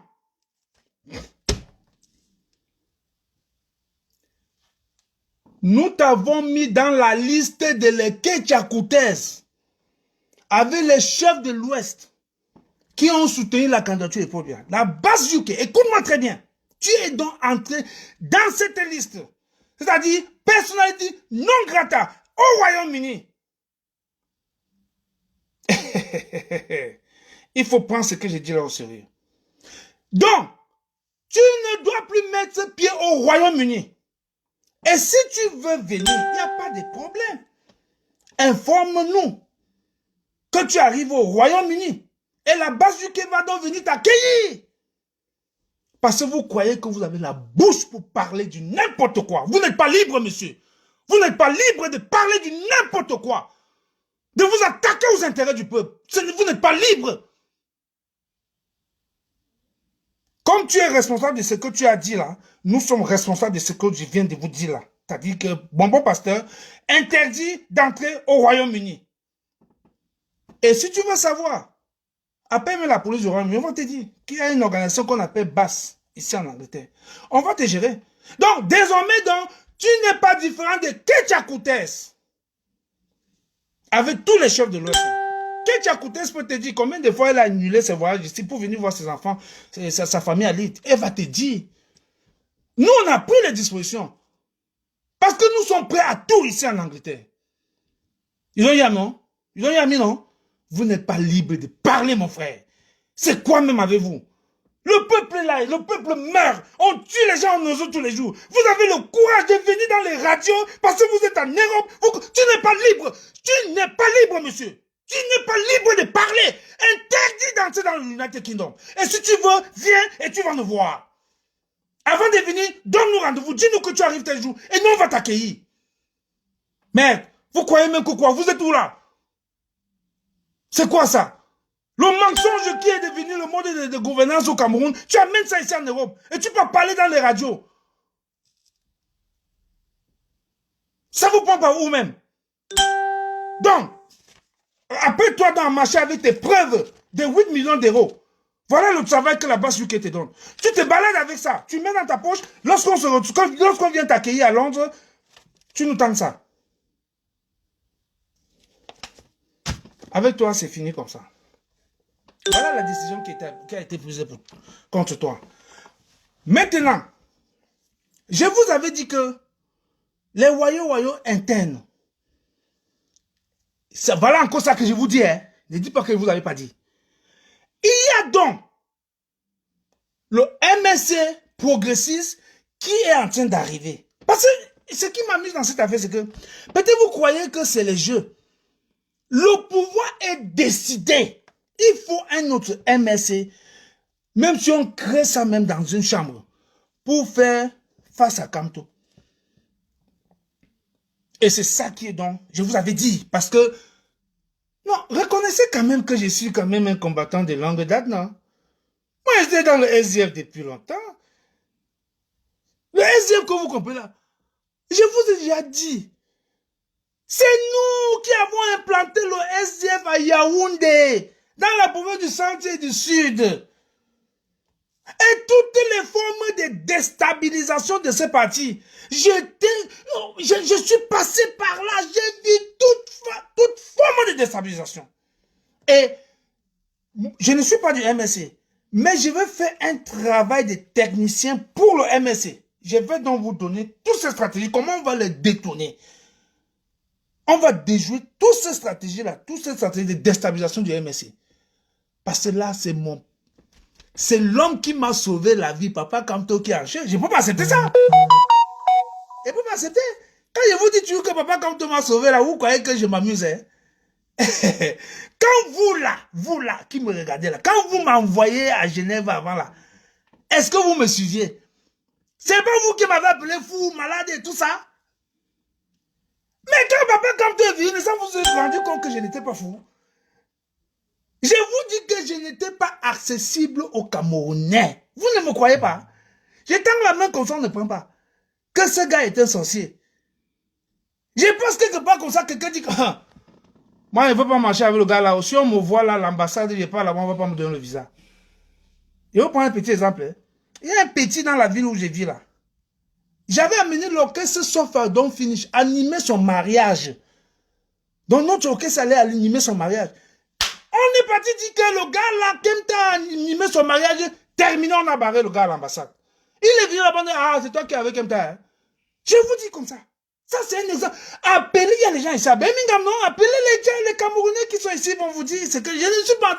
nous t'avons mis dans la liste de l'équipe Tchakoutès avec les chefs de l'Ouest qui ont soutenu la candidature de Paul Biya. La base UK, écoute-moi très bien. Tu es donc entré dans cette liste. C'est-à-dire, personnalité non grata au Royaume-Uni. Il faut prendre ce que je dis là au sérieux. Donc, tu ne dois plus mettre pied au Royaume-Uni. Et si tu veux venir, il n'y a pas de problème. Informe-nous que tu arrives au Royaume-Uni. Et la base du Quai va donc venir t'accueillir. Parce que vous croyez que vous avez la bouche pour parler du n'importe quoi. Vous n'êtes pas libre, monsieur. Vous n'êtes pas libre de parler du n'importe quoi. De vous attaquer aux intérêts du peuple. Vous n'êtes pas libre. Comme tu es responsable de ce que tu as dit là, nous sommes responsables de ce que je viens de vous dire là. C'est-à-dire que Bonbon Pasteur interdit d'entrer au Royaume-Uni. Et si tu veux savoir, appelle-moi la police du Royaume-Uni, on va te dire qu'il y a une organisation qu'on appelle BAS, ici en Angleterre. On va te gérer. Donc, désormais, tu n'es pas différent de Ketchakoutès. Avec tous les chefs de l'Ouest. Ketchakoutès peut te dire combien de fois elle a annulé ses voyages ici pour venir voir ses enfants, sa famille à Lille. Elle va te dire. Nous, on a pris les dispositions. Parce que nous sommes prêts à tout ici en Angleterre. Ils ont eu non? Ils ont eu non? Vous n'êtes pas libre de parler, mon frère. C'est quoi même avec vous? Le peuple est là, le peuple meurt. On tue les gens en osant tous les jours. Vous avez le courage de venir dans les radios parce que vous êtes en Europe. Tu n'es pas libre. Tu n'es pas libre, monsieur. Tu n'es pas libre de parler. Interdit d'entrer dans l'United Kingdom. Et si tu veux, viens et tu vas nous voir. Avant de venir, donne-nous rendez-vous. Dis-nous que tu arrives tel jour. Et nous, on va t'accueillir. Merde, vous croyez même que quoi? Vous êtes où là? C'est quoi ça? Le mensonge qui est devenu le mode de gouvernance au Cameroun, tu amènes ça ici en Europe. Et tu peux parler dans les radios. Ça vous prend par où même? Donc, après toi dans le marché avec tes preuves de 8 millions d'euros. Voilà le travail que la base UK te donne. Tu te balades avec ça. Tu mets dans ta poche. Lorsqu'on vient t'accueillir à Londres, tu nous tends ça. Avec toi, c'est fini comme ça. Voilà la décision qui a été prise contre toi. Maintenant, je vous avais dit que les royaux internes, voilà encore ça que je vous dis. Hein. Ne dites pas que je ne vous avais pas dit. Il y a donc le MSC progressiste qui est en train d'arriver. Parce que ce qui m'amuse dans cette affaire, c'est que peut-être vous croyez que c'est les jeux. Le pouvoir est décidé. Il faut un autre MSC, même si on crée ça même dans une chambre, pour faire face à Kamto. Et c'est ça qui est donc, je vous avais dit, parce que, non, reconnaissez quand même que je suis quand même un combattant de longue date, non? Moi, j'étais dans le SDF depuis longtemps. Le SDF que vous comprenez là, je vous ai déjà dit, c'est nous qui avons implanté le SDF à Yaoundé, dans la province du centre et du sud. Et toutes les formes de déstabilisation de ce parti, je suis passé par là, j'ai vu toute forme de déstabilisation. Et je ne suis pas du MSC, mais je vais faire un travail de technicien pour le MSC. Je vais donc vous donner toutes ces stratégies, comment on va les détourner. On va déjouer toutes ces stratégies-là, toutes ces stratégies de déstabilisation du MSC. Parce que là, c'est l'homme qui m'a sauvé la vie, Papa Kamto qui a acheté. Je ne peux pas accepter ça. Je ne peux pas accepter. Quand je vous dis toujours que Papa Kamto m'a sauvé là, vous croyez que je m'amuse. Hein? Quand vous là, qui me regardez là, quand vous m'envoyez à Genève avant là, est-ce que vous me suiviez? C'est pas vous qui m'avez appelé fou, malade et tout ça? Mais quand Papa Kamto est venu, ça vous êtes rendu compte que je n'étais pas fou? Je vous dis que je n'étais pas accessible aux Camerounais. Vous ne me croyez pas? Je tends la main comme ça, on ne prend pas. Que ce gars est un sorcier. Je pense quelque part comme ça, quelqu'un dit que moi, je ne veux pas marcher avec le gars là. Si on me voit là, l'ambassade, je parle là-bas, on ne va pas me donner le visa. Je vais vous prendre un petit exemple. Hein. Il y a un petit dans la ville où je vis là. J'avais amené l'orchestre Sofadon Finish, animer son mariage. Donc notre orchestre allait animer son mariage. On est parti dire que le gars là, qui a animé son mariage, terminé, on a barré le gars à l'ambassade. Il est venu là-bas, ah, c'est toi qui es avec Kemta. Hein? Je vous dis comme ça. Ça, c'est un exemple. Appelez, il y a les gens ici à Birmingham, non? Appelez les gens, les Camerounais qui sont ici, vont vous dire, c'est que je ne suis pas...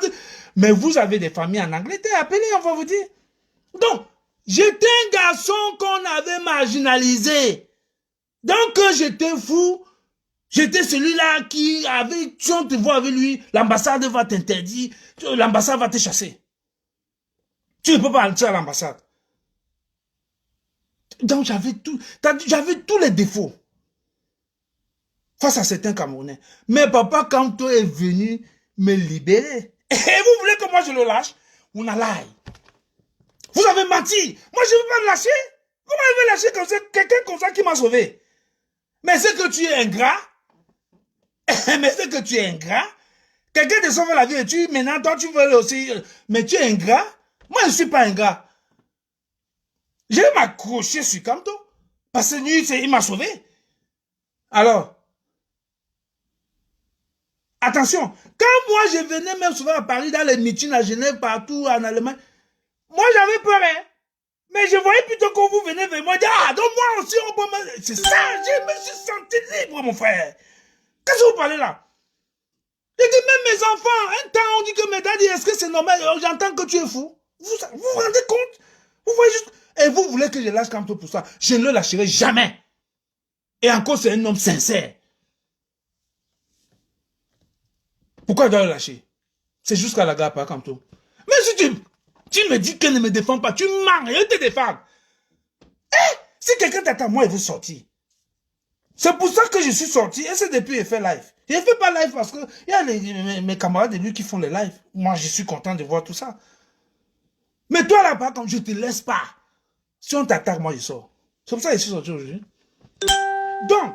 Mais vous avez des familles en Angleterre, appelez, on va vous dire. Donc, j'étais un garçon qu'on avait marginalisé. Donc, j'étais fou. J'étais celui-là qui avait, si on te voit avec lui, l'ambassade va t'interdire, l'ambassade va te chasser. Tu ne peux pas entrer à l'ambassade. Donc j'avais tous les défauts face à certains Camerounais. Mais Papa Kamto est venu me libérer. Et vous voulez que moi je le lâche? On a l'ail. Vous avez menti. Moi je ne veux pas le lâcher. Comment je vais lâcher comme ça, quelqu'un comme ça qui m'a sauvé? Mais c'est que tu es ingrat. Mais c'est que tu es ingrat. Quelqu'un te sauve la vie et maintenant toi tu veux aussi. Mais tu es ingrat. Moi je ne suis pas ingrat. Je vais m'accrocher sur Kamto. Parce que lui, il m'a sauvé. Alors, attention, quand moi je venais même souvent à Paris, dans les meetings à Genève, partout en Allemagne, moi j'avais peur, hein. Mais je voyais plutôt que vous venez vers moi, dire, ah, donc moi aussi, on peut me... C'est ça, je me suis senti libre, mon frère. Qu'est-ce que vous parlez là? J'ai dit, même mes enfants, un temps on dit que mes daddy, est-ce que c'est normal? J'entends que tu es fou. Vous vous rendez compte? Vous voyez juste... Et vous voulez que je lâche Kamto pour ça? Je ne le lâcherai jamais. Et encore, c'est un homme sincère. Pourquoi je dois le lâcher? C'est jusqu'à la gare, pas Kamto. Mais si tu me dis qu'elle ne me défend pas, tu mens, elle te défend. Eh, si quelqu'un t'attend, moi, il veut sortir. C'est pour ça que je suis sorti et c'est depuis que j'ai fait live. Je ne fais pas live parce que il y a mes camarades de lui qui font les lives. Moi, je suis content de voir tout ça. Mais toi là-bas, comme je ne te laisse pas. Si on t'attaque, moi je sors. C'est pour ça que je suis sorti aujourd'hui. Donc,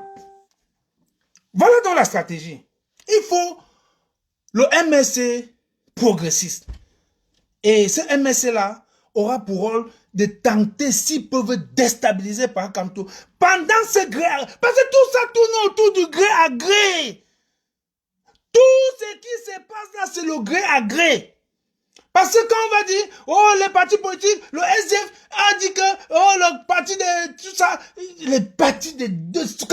voilà donc la stratégie. Il faut le MSC progressiste. Et ce MSC-là aura pour rôle de tenter s'ils peuvent déstabiliser par Kamto pendant ce gré à gré. Parce que tout ça tourne autour du gré à gré. Tout ce qui se passe là, c'est le gré à gré. Parce que quand on va dire, oh, les partis politiques, le SDF a dit que, oh, le parti de tout ça, les partis de Doti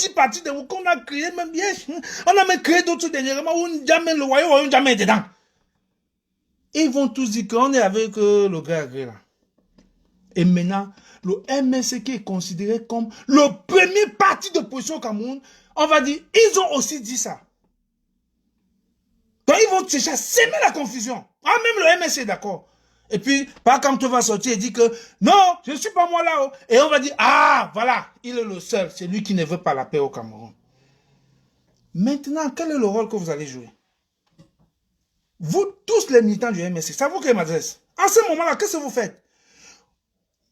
parti de qu'on a créé, même bien, on a même créé d'autres dernièrement où jamais le royaume, jamais dedans. Ils vont tous dire qu'on est avec le gré à gré là. Et maintenant, le MSC est considéré comme le premier parti d'opposition au Cameroun, on va dire, ils ont aussi dit ça. Donc ils vont chercher à semer la confusion. Ah, même le MSC est d'accord. Et puis, par quand tu vas sortir et dire que non, je ne suis pas moi là-haut. Et on va dire, ah, voilà, il est le seul. C'est lui qui ne veut pas la paix au Cameroun. Maintenant, quel est le rôle que vous allez jouer? Vous, tous les militants du MSC, c'est à vous que je m'adresse. En ce moment-là, qu'est-ce que vous faites?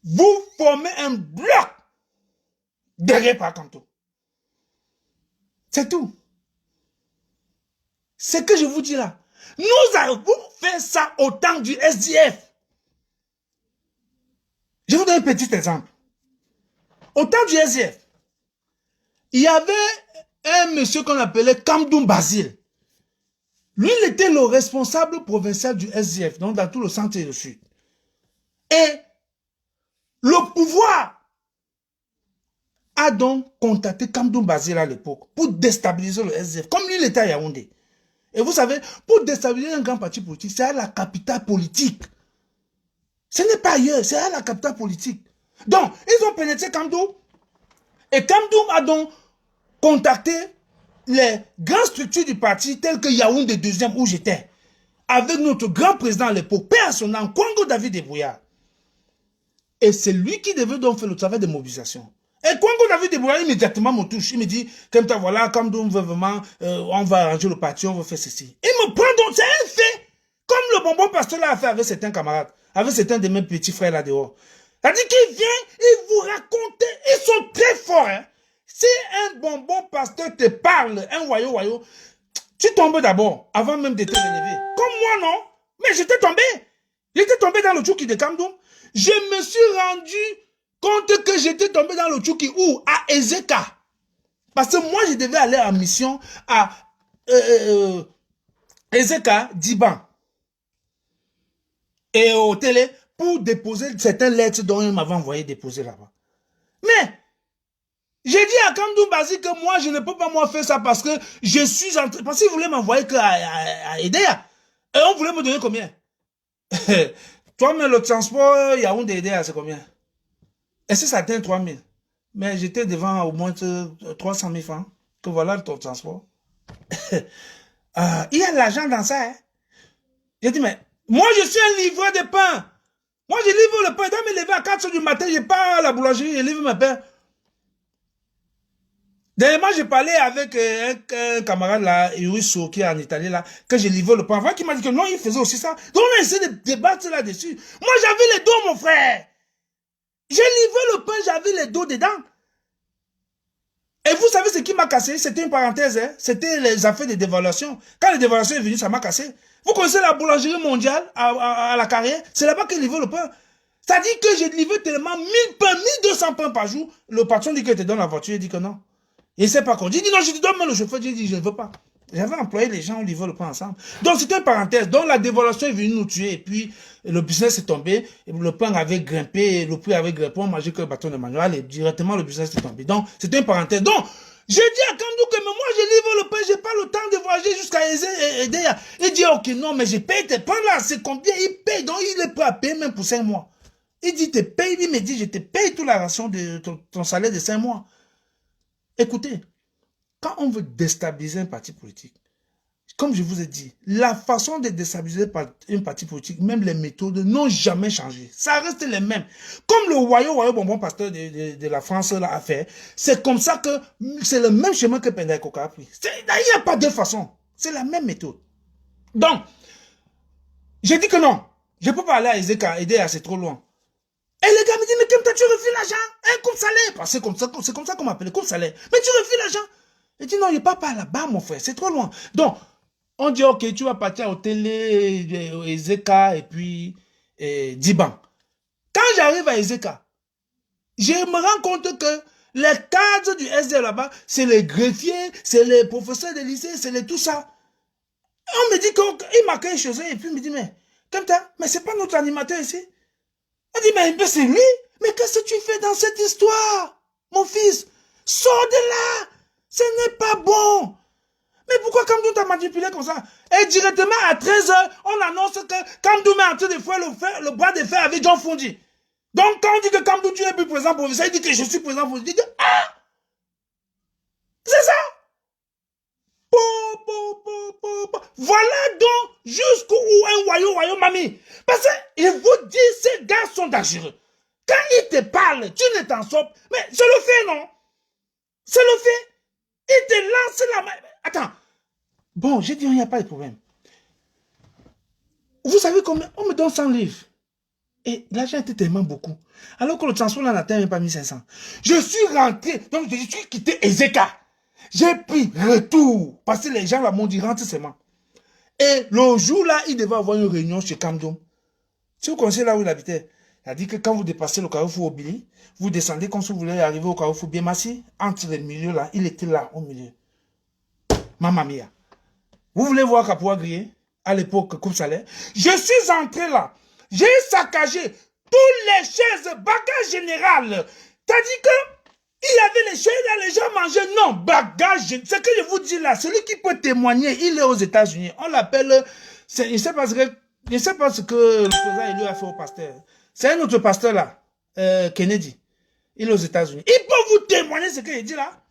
Vous formez un bloc derrière Pakanto. C'est tout. Ce que je vous dis là, nous avons fait ça au temps du SDF. Je vous donne un petit exemple. Au temps du SDF, il y avait un monsieur qu'on appelait Kamdoum Basile. Lui, il était le responsable provincial du SDF, donc dans tout le centre et le sud. Et le pouvoir a donc contacté Kamdoum Basile à l'époque pour déstabiliser le SDF, comme lui, il était à Yaoundé. Et vous savez, pour déstabiliser un grand parti politique, c'est à la capitale politique. Ce n'est pas ailleurs, c'est à la capitale politique. Donc, ils ont pénétré Kamdoum. Et Kamdoum a donc contacté les grandes structures du parti, telles que Yaoundé 2e où j'étais, avec notre grand président à l'époque, père son nom, Kwango David Debouya. Et c'est lui qui devait donc faire le travail de mobilisation. Et Kwango David Debouya immédiatement me touche. Il me dit, comme ça, voilà, Kamdoum veut vraiment, on va arranger le parti, on va faire ceci. Il me prend donc, c'est un fait. Comme le bonbon pasteur l'a fait avec certains camarades, avec certains de mes petits frères là dehors. C'est-à-dire qu'il vient, il vous raconte, ils sont très forts. Hein. Si un bonbon pasteur te parle, un voyou, tu tombes d'abord, avant même de te relever. Comme moi, non? Mais j'étais tombé. J'étais tombé dans le Tchouki de Kamdoum. Je me suis rendu compte que j'étais tombé dans le Tchouki où? À Ezeka. Parce que moi, je devais aller en mission à Ezeka, Diban. Et au télé, pour déposer certaines lettres dont il m'avait envoyé déposer là-bas. Mais, j'ai dit à Kamdoum Bazi que moi, je ne peux pas moi faire ça parce que je suis en train... Parce qu'il voulait m'envoyer à Edea. Et on voulait me donner combien? Toi, mais le transport, Yaoundé Edea, c'est combien? Et si ça atteint 3 000? Mais j'étais devant au moins 300 000 francs. Que voilà ton transport. Il y a de l'argent dans ça. Hein? J'ai dit, mais moi, je suis un livreur de pain. Moi, je livre le pain. Je dois me lever à 4 h du matin. Je pars à la boulangerie, je livre mes pains. Dernièrement, j'ai parlé avec un camarade là, Irusso, qui est en Italie là, que je livre le pain. Avant, qui m'a dit que non, il faisait aussi ça. Donc, on a essayé de débattre là-dessus. Moi, j'avais les dos, mon frère. J'ai livré le pain, j'avais les dos dedans. Et vous savez ce qui m'a cassé? C'était une parenthèse. Hein? C'était les affaires de dévaluation. Quand la dévaluation est venue, ça m'a cassé. Vous connaissez la boulangerie mondiale à la carrière? C'est là-bas que je livre le pain. C'est-à-dire que j'ai livré tellement 1000 pains, 1200 pains par jour. Le patron dit qu'il te donne la voiture, il dit que non. Il ne sait pas quoi. J'ai dit non, je te donne même le chauffeur. J'ai dit je ne veux pas. J'avais employé les gens, on livrait le pain ensemble. Donc c'était une parenthèse. Donc la dévaluation est venue nous tuer. Et puis le business est tombé. Et le pain avait grimpé. Le prix avait grimpé. On mangeait que le bâton de manuel. Et directement le business est tombé. Donc c'était une parenthèse. Donc j'ai dit à Kamdou que mais moi je livre le pain. J'ai pas le temps de voyager jusqu'à Edea. Il dit ok non mais je paye tes pains là. C'est combien il paye. Donc il est prêt à payer même pour 5 mois. Il dit te paye. Il me dit je te paye toute la ration de ton salaire de 5 mois. Écoutez. Quand on veut déstabiliser un parti politique, comme je vous ai dit, la façon de déstabiliser une partie politique, même les méthodes n'ont jamais changé. Ça reste les mêmes. Comme le Wayo Bonbon Pasteur de la France là, a fait, c'est comme ça que c'est le même chemin que Penda Koka a pris. Il n'y a pas de façon. C'est la même méthode. Donc, j'ai dit que non. Je ne peux pas aller à Ezeka, aider assez trop loin. Et les gars me disent, mais comme toi, tu refuses l'argent, un coupe salaire. Parce que c'est comme ça qu'on m'appelle, coupe salaire. Mais tu refuses l'argent. Je dis, non, il ne part pas là-bas, mon frère, c'est trop loin. Donc, on dit, ok, tu vas partir au télé, Ezeka et puis Diban. Quand j'arrive à Ezeka, je me rends compte que les cadres du SD là-bas, c'est les greffiers, c'est les professeurs de lycée, c'est les tout ça. On me dit qu'il m'accueille chez eux et puis il me dit, mais, comme ça, mais c'est pas notre animateur ici. On dit, mais c'est lui. Mais qu'est-ce que tu fais dans cette histoire, mon fils? Sors de là. Ce n'est pas bon. Mais pourquoi Kamdou t'a manipulé comme ça? Et directement à 13 h, on annonce que Kamdou est en train de faire le bras de fer avec John Fondi. Donc quand on dit que Kamdou tu es plus présent pour ça, il dit que je suis présent pour ça. Il dit, ah! C'est ça? Voilà donc jusqu'où un Wayo mamie. Parce que je vous dis, ces gars sont dangereux. Quand ils te parlent, tu ne t'en sors. Mais c'est le fait, non? C'est le fait. Ils te lancent la main. Attends. Bon, j'ai dit, il n'y a pas de problème. Vous savez combien? On me donne 100 livres. Et l'argent était tellement beaucoup. Alors que le transport n'atteint même pas 1500. Je suis rentré. Donc, je suis quitté Ezeka. J'ai pris retour. Parce que les gens là m'ont dit, rentre seulement. Et le jour-là, il devait avoir une réunion chez Kamdou. Si vous connaissez là où il habitait, il a dit que quand vous dépassez le carrefour Obili, vous descendez comme si vous voulez arriver au carrefour Biemassi, entre les milieux là, il était là au milieu. Mamma mia. Vous voulez voir Kapoua griller à l'époque coupe salaire? Je suis entré là. J'ai saccagé toutes les chaises, bagage général. T'as dit que il y avait les chaises là, les gens mangeaient. Non, bagage. Ce que je vous dis là, celui qui peut témoigner, il est aux États-Unis. On l'appelle. Je ne sais pas ce que le président lui a fait au pasteur. C'est un autre pasteur là, Kennedy. Il est aux États-Unis. Il peut vous témoigner ce qu'il dit là.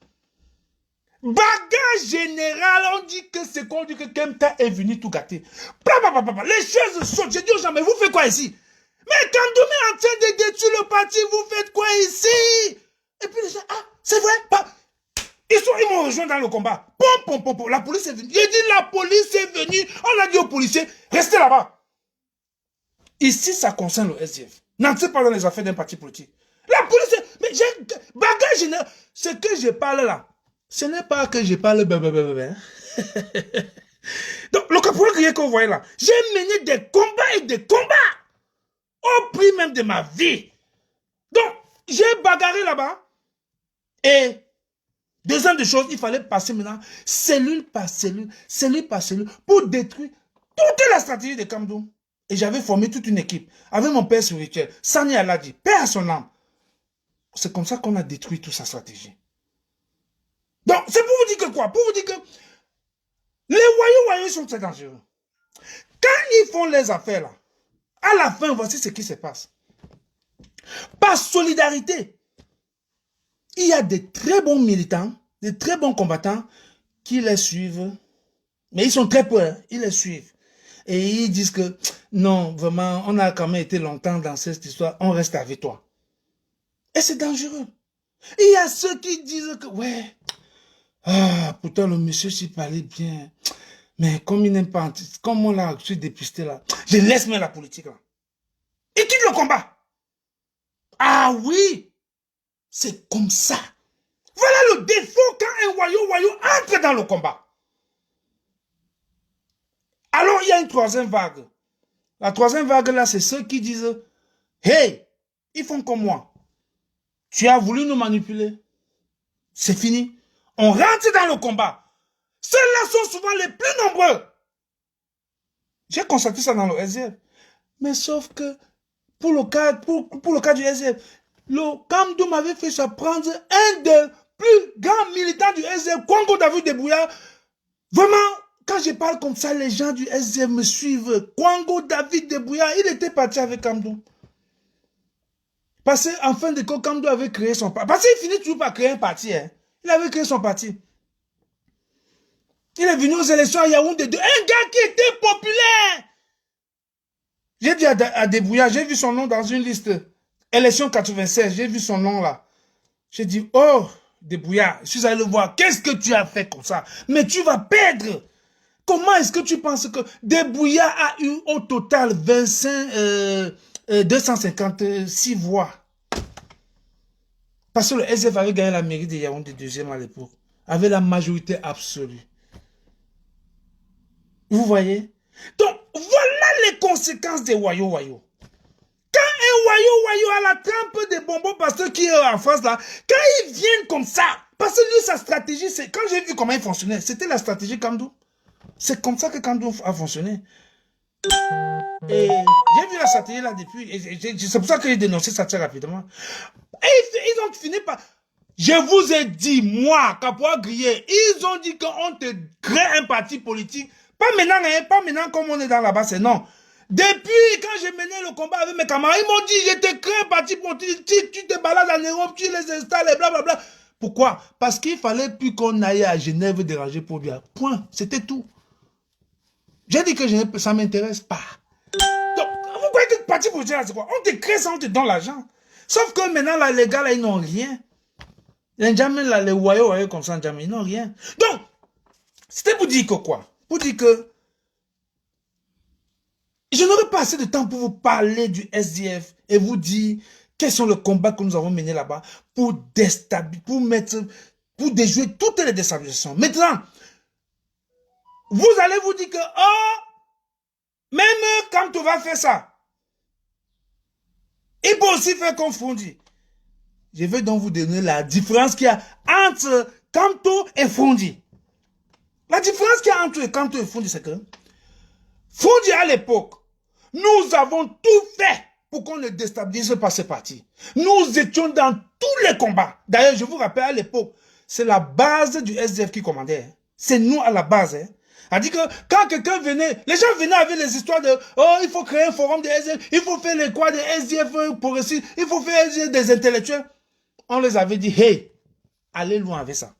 Bagage général, on dit que c'est qu'on dit que Kemta est venu tout gâter. Les chaises sautent. J'ai dit aux gens, mais vous faites quoi ici? Mais quand on est en train de détruire le parti, vous faites quoi ici? Et puis les gens, ah, c'est vrai, ils m'ont rejoint dans le combat. La police est venue. J'ai dit, la police est venue. On a dit aux policiers, restez là-bas. Ici, ça concerne le SDF. N'entrez pas dans les affaires d'un parti politique. La police, mais j'ai bagage général. Ce que je parle là, ce n'est pas que je parle Donc, le caporal que vous voyez là, j'ai mené des combats et des combats. Au prix même de ma vie. Donc, j'ai bagarré là-bas. Et deuxième des choses, il fallait passer maintenant cellule par cellule, pour détruire toute la stratégie de Kamdou. Et j'avais formé toute une équipe avec mon père spirituel, Sani Aladi, père à son âme. C'est comme ça qu'on a détruit toute sa stratégie. Donc, c'est pour vous dire que quoi? Pour vous dire que les voyous sont très dangereux. Quand ils font les affaires là, à la fin, voici ce qui se passe. Par solidarité, il y a des très bons militants, des très bons combattants qui les suivent. Mais ils sont très peu, hein, ils les suivent. Et ils disent que non, vraiment, on a quand même été longtemps dans cette histoire, on reste avec toi. Et c'est dangereux. Il y a ceux qui disent que, ouais, ah, pourtant le monsieur s'y parlait bien. Mais comme il n'aime pas, comme on l'a su dépisté là, je laisse même la politique là. Et quitte le combat. Ah oui, c'est comme ça. Voilà le défaut quand un voyou entre dans le combat. Alors il y a une troisième vague. La troisième vague là, c'est ceux qui disent, hey, ils font comme moi. Tu as voulu nous manipuler. C'est fini. On rentre dans le combat. Ceux-là sont souvent les plus nombreux. J'ai constaté ça dans le SDF. Mais sauf que pour le cas du SDF, le Kamdou m'avait fait ça prendre un des plus grands militants du SDF, Kwango David Debouya. Vraiment, quand je parle comme ça, les gens du SDF me suivent. Kwango David Debouya, il était parti avec Kamdou. Parce qu'en fin de compte, Kamdou avait créé son parti. Parce qu'il finit toujours par créer un parti. Hein. Il avait créé son parti. Il est venu aux élections à Yaoundé. Un gars qui était populaire. J'ai dit à Débouya, j'ai vu son nom dans une liste. Élection 96, j'ai vu son nom là. J'ai dit, oh, Débouya, je suis allé le voir. Qu'est-ce que tu as fait comme ça? Mais tu vas perdre. Comment est-ce que tu penses que Débouya a eu au total 256 voix? Parce que le SDF avait gagné la mairie de Yaoundé deuxième à l'époque. Avait la majorité absolue. Vous voyez? Donc, voilà les conséquences des wayo-wayo. Quand un wayo-wayo a la trempe des bonbons pasteur qui est en face là, quand ils viennent comme ça, parce que lui, sa stratégie, c'est, quand j'ai vu comment il fonctionnait, c'était la stratégie Kandou. C'est comme ça que Kandou a fonctionné. Et j'ai vu la stratégie là depuis, et c'est pour ça que j'ai dénoncé ça très rapidement. Et ils ont fini par... Je vous ai dit, moi, Capois Grillé, ils ont dit qu'on te crée un parti politique. Pas maintenant, hein, pas maintenant comme on est dans la base, c'est non. Depuis quand j'ai mené le combat avec mes camarades, ils m'ont dit, je te crée un parti politique, tu te balades en Europe, tu les installes et blablabla. Pourquoi? Parce qu'il fallait plus qu'on aille à Genève déranger pour bien. Point. C'était tout. J'ai dit que ça ne m'intéresse pas. Donc, vous croyez que le parti politique, c'est quoi? On te crée ça, on te donne l'argent. Sauf que maintenant, là, les gars, là, ils n'ont rien. Les jamais, là, les wayo comme ça, jamais, ils n'ont rien. Donc, c'était pour dire que quoi? Pour dire que je n'aurai pas assez de temps pour vous parler du SDF et vous dire quels sont les combats que nous avons menés là-bas pour déstabiliser, pour déjouer toutes les déstabilisations. Maintenant, vous allez vous dire que, oh, même quand on va faire ça, il peut aussi faire comme Fondi. Je vais donc vous donner la différence qu'il y a entre Kanto et Fondi. La différence qu'il y a entre Kanto et Fondi, c'est que Fondi, à l'époque, nous avons tout fait pour qu'on ne déstabilise pas ces partis. Nous étions dans tous les combats. D'ailleurs, je vous rappelle, à l'époque, c'est la base du SDF qui commandait. C'est nous à la base. A dit que quand quelqu'un venait, les gens venaient avec les histoires de « Oh, il faut créer un forum de SDF, il faut faire les quoi de SDF progressistes, il faut faire SDF des intellectuels. » On les avait dit « Hey, allez loin avec ça.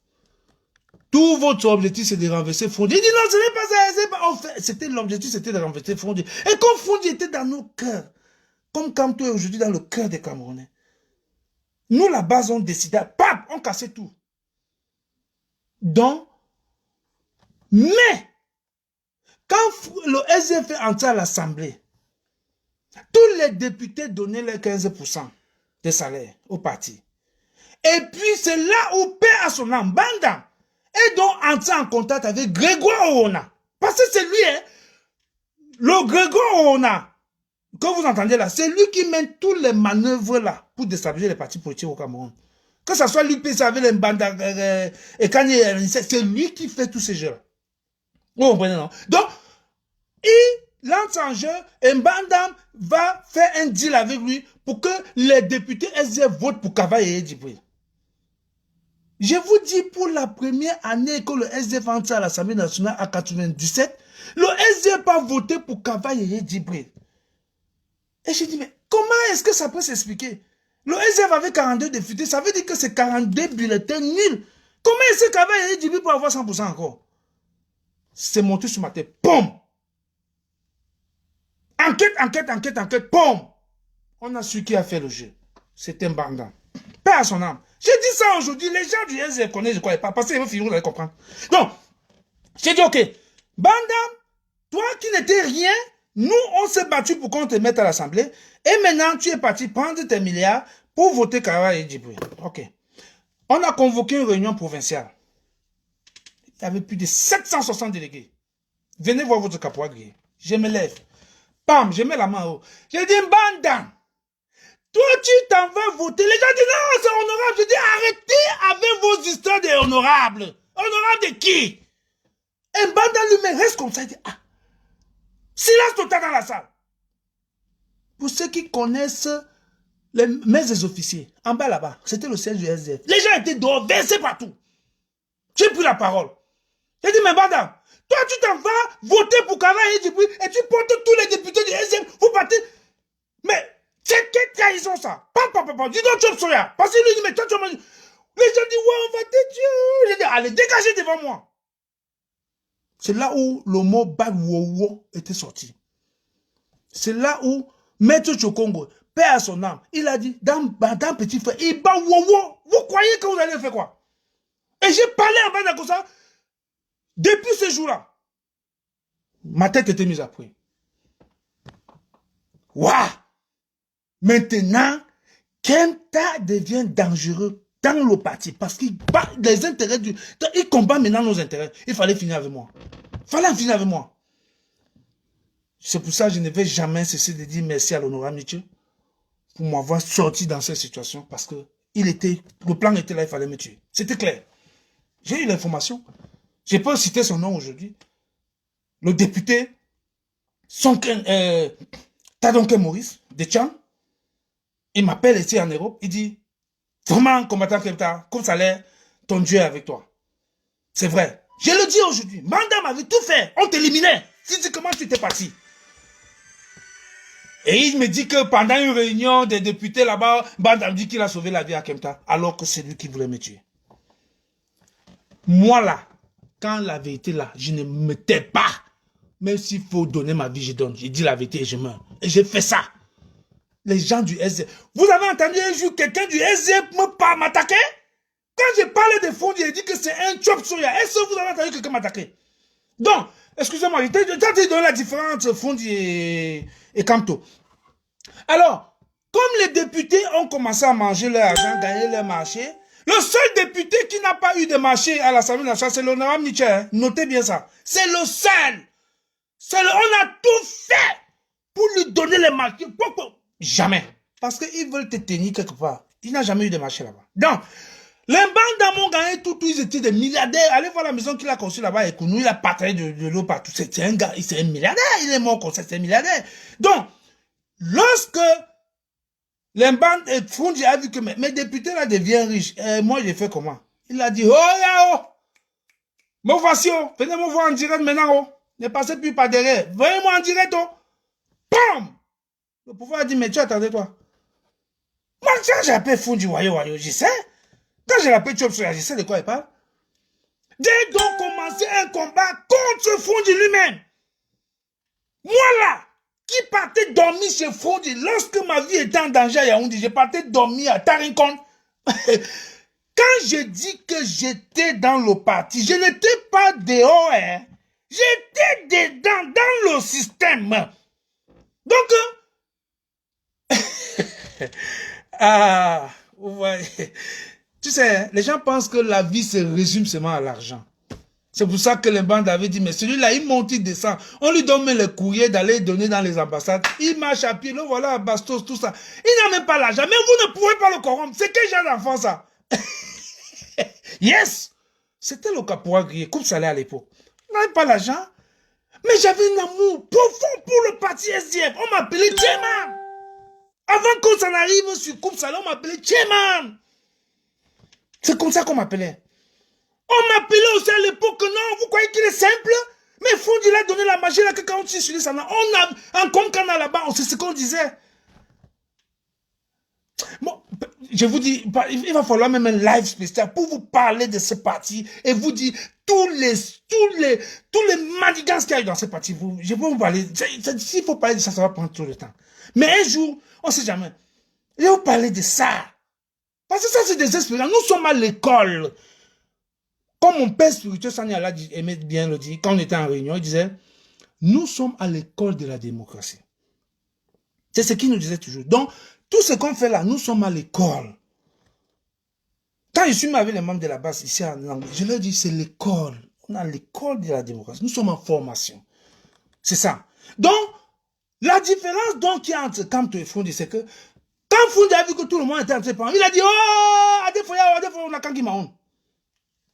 Tout votre objectif, c'est de renverser Fondi. » Il dit non, ce n'est pas ça. C'était l'objectif, c'était de renverser Fondi. Et comme Fondi était dans nos cœurs, comme Kamto est aujourd'hui dans le cœur des Camerounais, nous, la base, on décidait, paf, on cassait tout. Donc, mais, quand le SDF est entré à l'Assemblée, tous les députés donnaient les 15% des salaires au parti. Et puis, c'est là où Père à son âme, Banda, et donc entrer en contact avec Grégoire Oona. Parce que c'est lui, hein, le Grégoire Oona, que vous entendez là, c'est lui qui mène toutes les manœuvres là pour déstabiliser les partis politiques au Cameroun. Que ce soit l'UPC avec les Mbanda et Kanye, c'est lui qui fait tous ces jeux-là. Vous comprenez, non? Donc, il lance en jeu et Mbanda va faire un deal avec lui pour que les députés SDF votent pour Kavaye et Djibril. Je vous dis, pour la première année que le SDF entre à l'Assemblée nationale en 97, le SDF a voté pour Kavaye et Djibril. Et je dis, mais comment est-ce que ça peut s'expliquer? Le SDF avait 42 députés, ça veut dire que c'est 42 bulletins nuls. Comment est-ce que Kavaye et Djibril peuvent avoir 100% encore? C'est monté sur ma tête. Poum! Enquête, poum! On a su qui a fait le jeu. C'était Mbanda. Père à son âme. J'ai dit ça aujourd'hui, les gens du SDF connaissent, je ne crois pas, parce qu'ils vont finir, vous allez comprendre. Donc, j'ai dit, ok, Banda, toi qui n'étais rien, nous, on s'est battu pour qu'on te mette à l'Assemblée, et maintenant, tu es parti prendre tes milliards pour voter Kavaye et Djibril. Ok. On a convoqué une réunion provinciale. Il y avait plus de 760 délégués. Venez voir votre Capois Grillé. Je me lève. Pam, je mets la main haut. J'ai dit, Banda, toi, tu t'en vas voter. Les gens disent, non, c'est honorable. Je dis, arrêtez avec vos histoires d'honorables. Honorable de qui? Et Banda lui-même reste comme ça. Il dit, ah, silence total dans la salle. Pour ceux qui connaissent les messes des officiers, en bas là-bas, c'était le siège du SDF. Les gens étaient dehors, versés partout. J'ai pris la parole. J'ai dit, mais Banda, toi, tu t'en vas voter pour Kavaye et Djibril et tu portes tous les députés du SDF. Vous partez. Mais, c'est quelle trahison ça? Papa, dis donc Chop Soya. Parce que lui dit, mais toi, tu m'as dit. Les gens disent, ouais, on va te tuer. J'ai dit, allez, dégagez devant moi. C'est là où le mot Bad Wowo était sorti. C'est là où Maître Chokongo, paix à son âme, il a dit, dans Petit Frère, il bat Wowo. Vous croyez que vous allez faire quoi? Et j'ai parlé en bas comme ça. Depuis ce jour-là, ma tête était mise à prix. Waouh! Maintenant, Kenta devient dangereux dans le parti parce qu'il bat les intérêts du... Il combat maintenant nos intérêts. Il fallait finir avec moi. Il fallait en finir avec moi. C'est pour ça que je ne vais jamais cesser de dire merci à l'honorable Nietzsche pour m'avoir sorti dans cette situation parce que le plan était là, il fallait me tuer. C'était clair. J'ai eu l'information. Je peux citer son nom aujourd'hui. Le député Tadonke Maurice de Tchang, il m'appelle ici en Europe, il dit, vraiment, combattant Kempta, comme ça a l'air, ton Dieu est avec toi. C'est vrai. Je le dis aujourd'hui, Manda m'avait tout fait, on t'éliminait. Tu dis comment tu t'es parti. Et il me dit que pendant une réunion des députés là-bas, Manda me dit qu'il a sauvé la vie à Kempta, alors que c'est lui qui voulait me tuer. Moi là, quand la vérité là, je ne me tais pas. Même s'il faut donner ma vie, je donne. Je dis la vérité et je meurs. Et j'ai fait ça. Les gens du SDF. Vous avez entendu un jour quelqu'un du SDF m'attaquer? Quand j'ai parlé de Fondi, j'ai dit que c'est un chop soya. Est-ce que vous avez entendu quelqu'un m'attaquer? Donc, excusez-moi, j'ai donné la différence Fondi et Kamto. Alors, comme les députés ont commencé à manger leur argent, gagner leur marché, le seul député qui n'a pas eu de marché à l'Assemblée nationale, c'est l'honorable Nietzsche. Hein? Notez bien ça. C'est le seul. On a tout fait pour lui donner les marchés. Jamais. Parce qu'ils veulent te tenir quelque part. Il n'a jamais eu de marché là-bas. Donc, les bandes ont gagné tout, ils étaient des milliardaires. Allez voir la maison qu'il a construite là-bas et nous, il a partagé de l'eau partout. C'est un gars, c'est un milliardaire. Il est mort comme ça, c'est un milliardaire. Donc, lorsque les bandes et Fondi a vu que mes députés là deviennent riches, moi, j'ai fait comment? Il a dit, oh, là, oh, me voici, oh, venez me voir en direct maintenant, oh. Ne passez plus par derrière. Voyez-moi en direct, oh. Pam! Le pouvoir a dit, mais tu attendais toi. Moi, quand j'ai appelé Fondi, wayo, je sais. Quand j'ai appelé Chop Soya, je sais de quoi il parle. Dès qu'on commençait un combat contre Fondi lui-même. Moi là, qui partais dormir chez Fondi, lorsque ma vie était en danger à Yaoundé, je partais dormir à Tarinkon. Quand je dis que j'étais dans le parti, je n'étais pas dehors, hein. J'étais dedans, dans le système. Donc, vous voyez, tu sais, les gens pensent que la vie se résume seulement à l'argent. C'est pour ça que les bandes avaient dit, mais celui-là, il monte, il descend. On lui donne même les courriers d'aller donner dans les ambassades. Il marche à pied, le voilà à Bastos, tout ça. Il n'a même pas l'argent, mais vous ne pouvez pas le corrompre. C'est quel genre d'enfant, ça? Yes! C'était le caporal grillé, coupe salaire à l'époque. Il n'avait pas l'argent. Mais j'avais un amour profond pour le parti SDF. On m'appelait Tcheman. Avant qu'on s'en arrive sur Coupe Salon, on m'appelait Tcheman. C'est comme ça qu'on m'appelait. On m'appelait aussi à l'époque, non, vous croyez qu'il est simple? Mais Fondi l'a donné la magie là que quand on tire sur les sana, on a, en comme quand on a là-bas, c'est ce qu'on disait. Bon, je vous dis, il va falloir même un live spécial pour vous parler de ce parti et vous dire tous les manigances qu'il y a dans ce parti. Je vais vous parler, s'il faut parler de ça, ça va prendre tout le temps. Mais un jour, on ne sait jamais. Je vais vous parler de ça. Parce que ça, c'est des expériences. Nous sommes à l'école. Comme mon père spirituel, Sani Allah aimait bien le dire, quand on était en réunion, il disait, nous sommes à l'école de la démocratie. C'est ce qu'il nous disait toujours. Donc, tout ce qu'on fait là, nous sommes à l'école. Quand je suis avec les membres de la base ici en anglais, je leur dis, c'est l'école. On a l'école de la démocratie. Nous sommes en formation. C'est ça. Donc, la différence donc qu'il y a entre Kamto et Fondi, c'est que quand Fondi a vu que tout le monde était en train de parler, il a dit, oh, Adefoya, on a Kangi Mahon.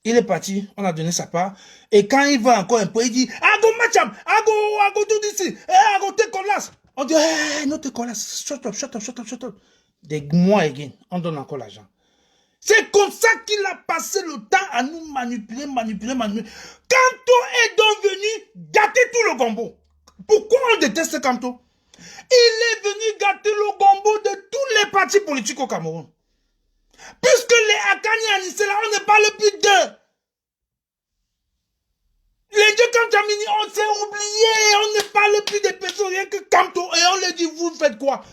Il est parti, on a donné sa part. Et quand il va encore un peu, il dit, Ago Macham, Ago tout d'ici, Ago te colas. On dit, hey, non te colas, shut up. Des mois again, on donne encore l'argent. C'est comme ça qu'il a passé le temps à nous manipuler. Kamto est donc venu gâter tout le gombo. Pourquoi on déteste Kamto? Il est venu gâter le gombo de tous les partis politiques au Cameroun. Puisque les Akani Anissé là, on ne parle plus d'eux. Les dieux comme Jamini, on s'est oublié. On ne parle plus des personnes, rien que Kamto. Et on leur dit, vous faites quoi?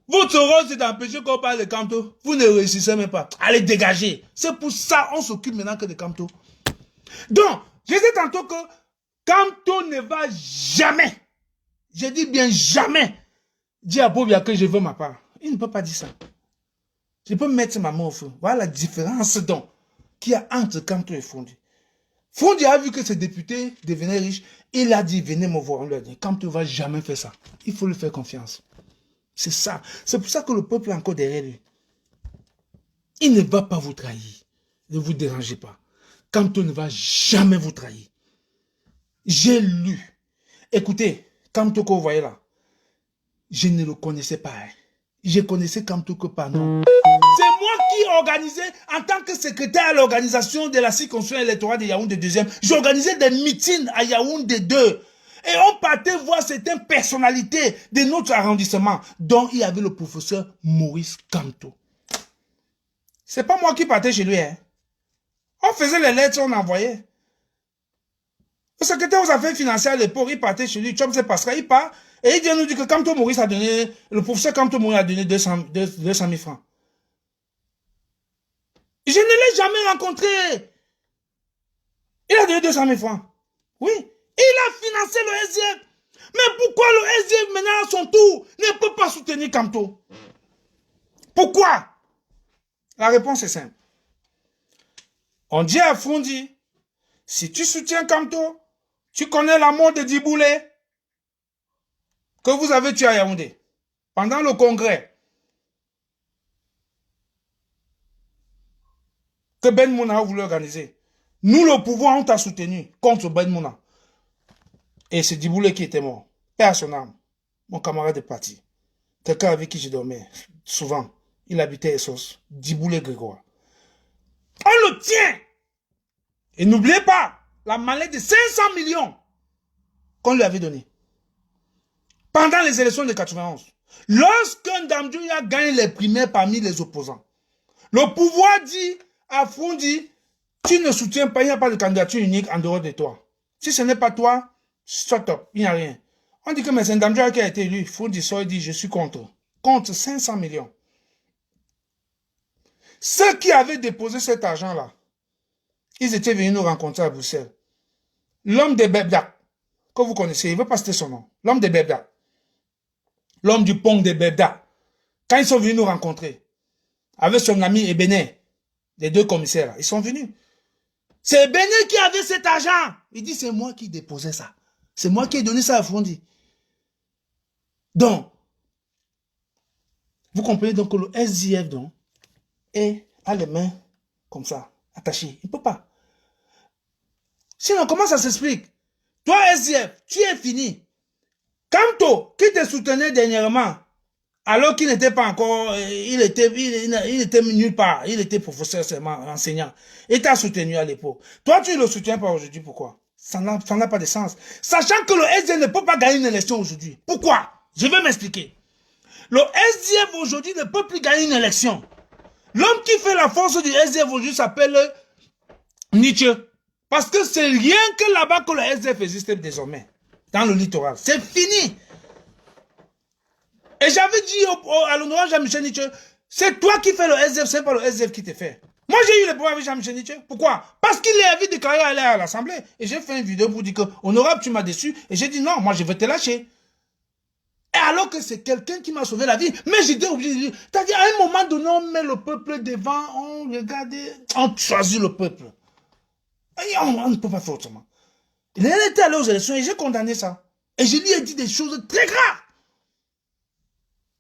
Votre rôle, c'est d'empêcher qu'on parle de Kamto. Vous ne réussissez même pas. Allez, dégagez. C'est pour ça on s'occupe maintenant que de Kamto. Donc, je disais tantôt que Kamto ne va jamais, je dis bien jamais, dire à Bobia que je veux ma part. Il ne peut pas dire ça. Je peux mettre ma main au feu. Voilà la différence donc qu'il y a entre Kamto et Fondi. Fondi a vu que ses députés devenaient riches. Il a dit, venez me voir. On lui a dit, Kamto ne va jamais faire ça. Il faut lui faire confiance. C'est ça. C'est pour ça que le peuple est encore derrière lui. Il ne va pas vous trahir. Ne vous dérangez pas. Kamto ne va jamais vous trahir. J'ai lu. Écoutez, Kamto que vous voyez là, je ne le connaissais pas. Hein. Je connaissais Kamto que par nom. C'est moi qui organisais, en tant que secrétaire à l'organisation de la circonscription électorale de Yaoundé 2e, j'organisais des meetings à Yaoundé 2. Et on partait voir certaines personnalités de notre arrondissement, dont il y avait le professeur Maurice Kamto. C'est pas moi qui partais chez lui. Hein. On faisait les lettres, on envoyait. Le secrétaire aux affaires financières à l'époque, il partait chez lui, Chom c'est Pascal, il part, et il vient nous dire que Kamto Maurice a donné, le professeur Kamto Maurice a donné 200 000 francs. Je ne l'ai jamais rencontré. Il a donné 200 000 francs. Oui. Il a financé le SDF. Mais pourquoi le SDF maintenant à son tour ne peut pas soutenir Kamto? Pourquoi? La réponse est simple. On dit à Fondi, si tu soutiens Kamto, tu connais la mort de Djiboulé que vous avez tué à Yaoundé pendant le congrès que Ben Mouna a voulu organiser. Nous, le pouvoir, on t'a soutenu contre Ben Mouna. Et c'est Djiboulé qui était mort. Père à son âme. Mon camarade de parti. Quelqu'un avec qui je dormais. Souvent. Il habitait Essos. Djiboulé Grégoire. On le tient. Et n'oubliez pas la mallette de 500 millions qu'on lui avait donnée. Pendant les élections de 91. Lorsqu'un Damdjou a gagné les primaires parmi les opposants. Le pouvoir dit à Fondi, tu ne soutiens pas, il n'y a pas de candidature unique en dehors de toi. Si ce n'est pas toi, shut up, il n'y a rien. On dit que mais c'est Ndamdjou qui a été élu. Fondi sort et dit, je suis contre. Contre 500 millions. Ceux qui avaient déposé cet argent-là, ils étaient venus nous rencontrer à Bruxelles. L'homme de Bebda, que vous connaissez, il ne veut pas citer son nom. L'homme de Bebda. L'homme du pont de Bebda. Quand ils sont venus nous rencontrer, avec son ami Ebené, les deux commissaires, ils sont venus. C'est Ebené qui avait cet argent. Il dit, c'est moi qui déposais ça. C'est moi qui ai donné ça à Fondi. Donc, vous comprenez donc que le SDF donc, a les mains comme ça, attachées. Il ne peut pas. Sinon, comment ça s'explique? Toi, SDF, tu es fini. Kamto, qui te soutenait dernièrement, alors qu'il n'était pas encore, il était nulle part, il était professeur seulement, enseignant. Il t'a soutenu à l'époque. Toi, tu ne le soutiens pas aujourd'hui, pourquoi? Ça n'a pas de sens. Sachant que le SDF ne peut pas gagner une élection aujourd'hui. Pourquoi? Je vais m'expliquer. Le SDF aujourd'hui ne peut plus gagner une élection. L'homme qui fait la force du SDF aujourd'hui s'appelle Nietzsche. Parce que c'est rien que là-bas que le SDF existe désormais. Dans le littoral. C'est fini. Et j'avais dit à l'honorable Jean-Michel Nietzsche, c'est toi qui fais le SDF, c'est pas le SDF qui te fait. Moi, j'ai eu le pouvoir avec Jean-Michel Nietzsche. Pourquoi? Parce qu'il avait déclaré aller à l'Assemblée. Et j'ai fait une vidéo pour dire que, honorable, tu m'as déçu. Et j'ai dit non, moi, je vais te lâcher. Et alors que c'est quelqu'un qui m'a sauvé la vie. Mais j'étais obligé de dire, c'est-à-dire, à un moment donné, on met le peuple devant, on regarde, on choisit le peuple. Et on ne peut pas faire autrement. Il était allé aux élections et j'ai condamné ça. Et je lui ai dit des choses très graves.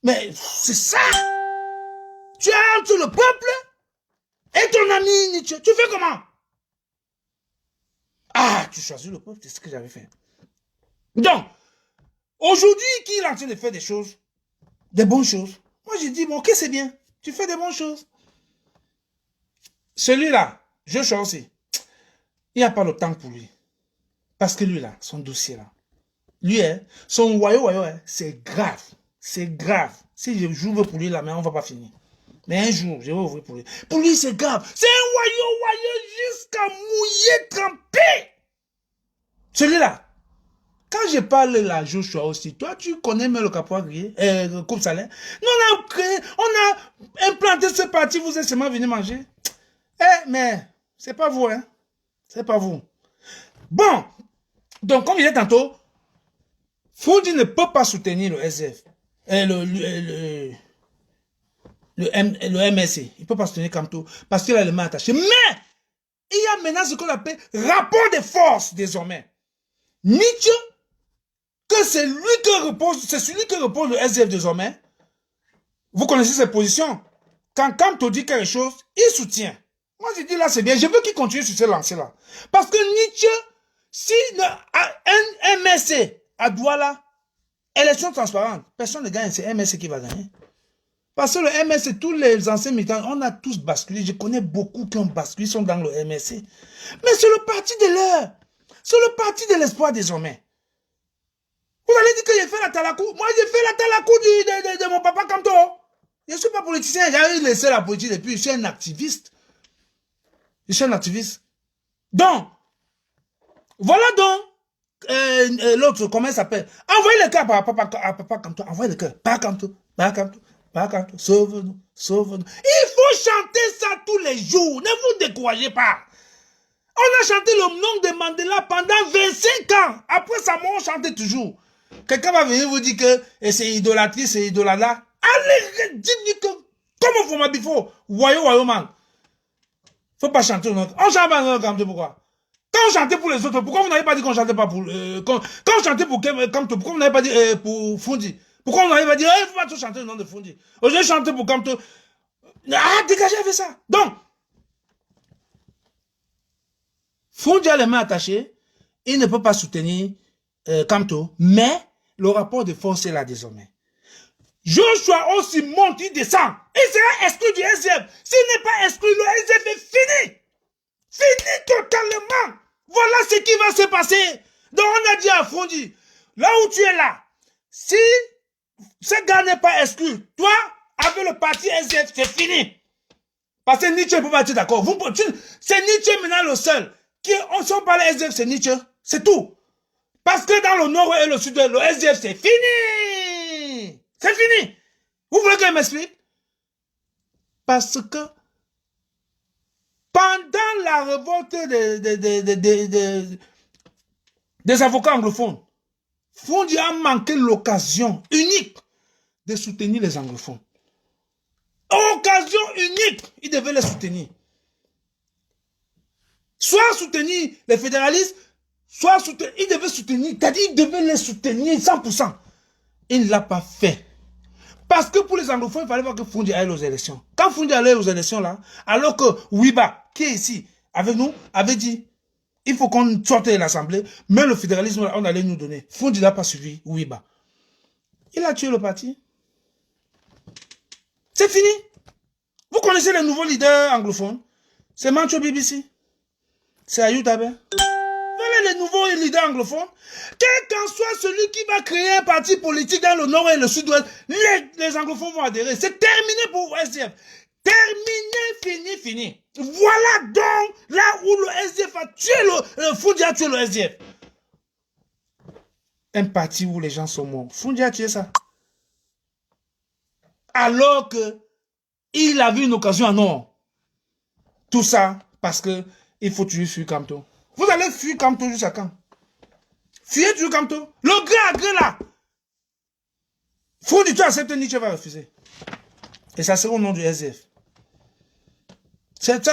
Mais c'est ça. Tu as entre le peuple et ton ami Nietzsche. Tu fais comment? Ah, tu choisis le peuple, c'est ce que j'avais fait. Donc, aujourd'hui, qui est en train de faire des choses, des bonnes choses. Moi, j'ai dit, bon, ok, c'est bien. Tu fais des bonnes choses. Celui-là, je choisis. Il n'y a pas le temps pour lui. Parce que lui, là, son dossier, là, lui, son wayo, c'est grave. C'est grave. Si j'ouvre pour lui, là, mais on ne va pas finir. Mais un jour, je vais ouvrir pour lui. Pour lui, c'est grave. C'est un wayo jusqu'à mouiller, trempé. Celui-là. Quand je parle là, Joshua aussi, toi, tu connais même le caporal coupe salaire. Nous, on a implanté ce parti, vous êtes seulement venus manger. Mais, c'est pas vous, hein. C'est pas vous. Bon. Donc, comme je disais tantôt, Foudi ne peut pas soutenir le SF. Le MSC. Il ne peut pas soutenir Kamto parce qu'il a les mains attachées. Mais, il y a maintenant ce qu'on appelle rapport de force, désormais. Nietzsche, que c'est lui que repose, c'est celui que repose le SDF désormais. Vous connaissez ses positions. Quand Kamto dit quelque chose, il soutient. Moi, je dis là, c'est bien. Je veux qu'il continue sur ce lancé-là. Parce que Nietzsche, si un MSC à Douala, élection transparente, personne ne gagne, c'est MSC qui va gagner. Parce que le MSC, tous les anciens militants, on a tous basculé. Je connais beaucoup qui ont basculé, sont dans le MSC. Mais c'est le parti de l'heure. C'est le parti de l'espoir désormais. Vous allez dire que j'ai fait la talakou. Moi, j'ai fait la talakou de mon papa Kamto. Je ne suis pas politicien. J'ai laissé la politique depuis. Je suis un activiste. Je suis un activiste. Donc, voilà donc l'autre, comment il s'appelle? Envoyez le cœur à papa Kamto. Envoyez le cœur. Papa Kamto. Papa Kamto. Papa Kamto. Sauve-nous. Sauve-nous. Il faut chanter ça tous les jours. Ne vous découragez pas. On a chanté le nom de Mandela pendant 25 ans. Après sa mort, on chantait toujours. Quelqu'un va venir vous dire que c'est idolâtrie, c'est idolâtrie. Allez, dites-lui que, comment vous m'habillez, voyons, man. Faut pas chanter. On chante pas comme ça, pourquoi? Quand on chantait pour les autres, pourquoi vous n'avez pas dit qu'on chantait pas pour... quand on chantait pour Kamto, pourquoi vous n'avez pas dit pour Fondi? Pourquoi vous n'avez pas dit, il faut pas tout chanter le nom de Fondi? Aujourd'hui, chanter pour Kamto. Ah, dégagez avec ça. Donc, Fondi a les mains attachées, il ne peut pas soutenir Kamto, mais le rapport de force est là désormais. Joshua aussi monte, il descend. Il sera exclu du SDF. S'il n'est pas exclu, le SDF est fini. Fini totalement. Voilà ce qui va se passer. Donc on a dit à Fondi, là où tu es là, si ce gars n'est pas exclu, toi, avec le parti SDF, c'est fini. Parce que Nietzsche ne peut pas être d'accord. C'est Nietzsche maintenant le seul. Si on parle SDF, c'est Nietzsche. C'est tout. Parce que dans le nord et le sud, le SDF, c'est fini. C'est fini. Vous voulez que je m'explique? Parce que pendant la révolte des avocats anglophones, Fondi a manqué l'occasion unique de soutenir les anglophones. Occasion unique, il devait les soutenir. Soit soutenir les fédéralistes, soit soutenir, il devait soutenir, c'est-à-dire il devait les soutenir 100%. Il ne l'a pas fait. Parce que pour les anglophones, il fallait voir que Fondi aille aux élections. Quand Fondi allait aux élections là, alors que Wiba, qui est ici, avec nous, avait dit, il faut qu'on sorte de l'Assemblée, mais le fédéralisme, là, on allait nous donner. Fondi n'a pas suivi Wiba. Il a tué le parti. C'est fini. Vous connaissez les nouveaux leaders anglophones? C'est Mancho BBC. C'est Ayou Tabé. Voilà les nouveaux leaders anglophones. Quel qu'en soit celui qui va créer un parti politique dans le nord et le sud-ouest, les anglophones vont adhérer. C'est terminé pour SDF. Terminé, fini. Voilà donc là où le SDF a tué le Fondi a tué le SDF. Un parti où les gens sont morts. Fondi a tué ça. Alors que il a vu une occasion à non. Tout ça parce que il faut tuer fuir Kamto. Vous allez fuir Kamto jusqu'à quand? Fuyez du Kamto. Le gré à gré là. Faut du tout accepter, Nietzsche va refuser. Et ça sera au nom du SDF. Tu tentais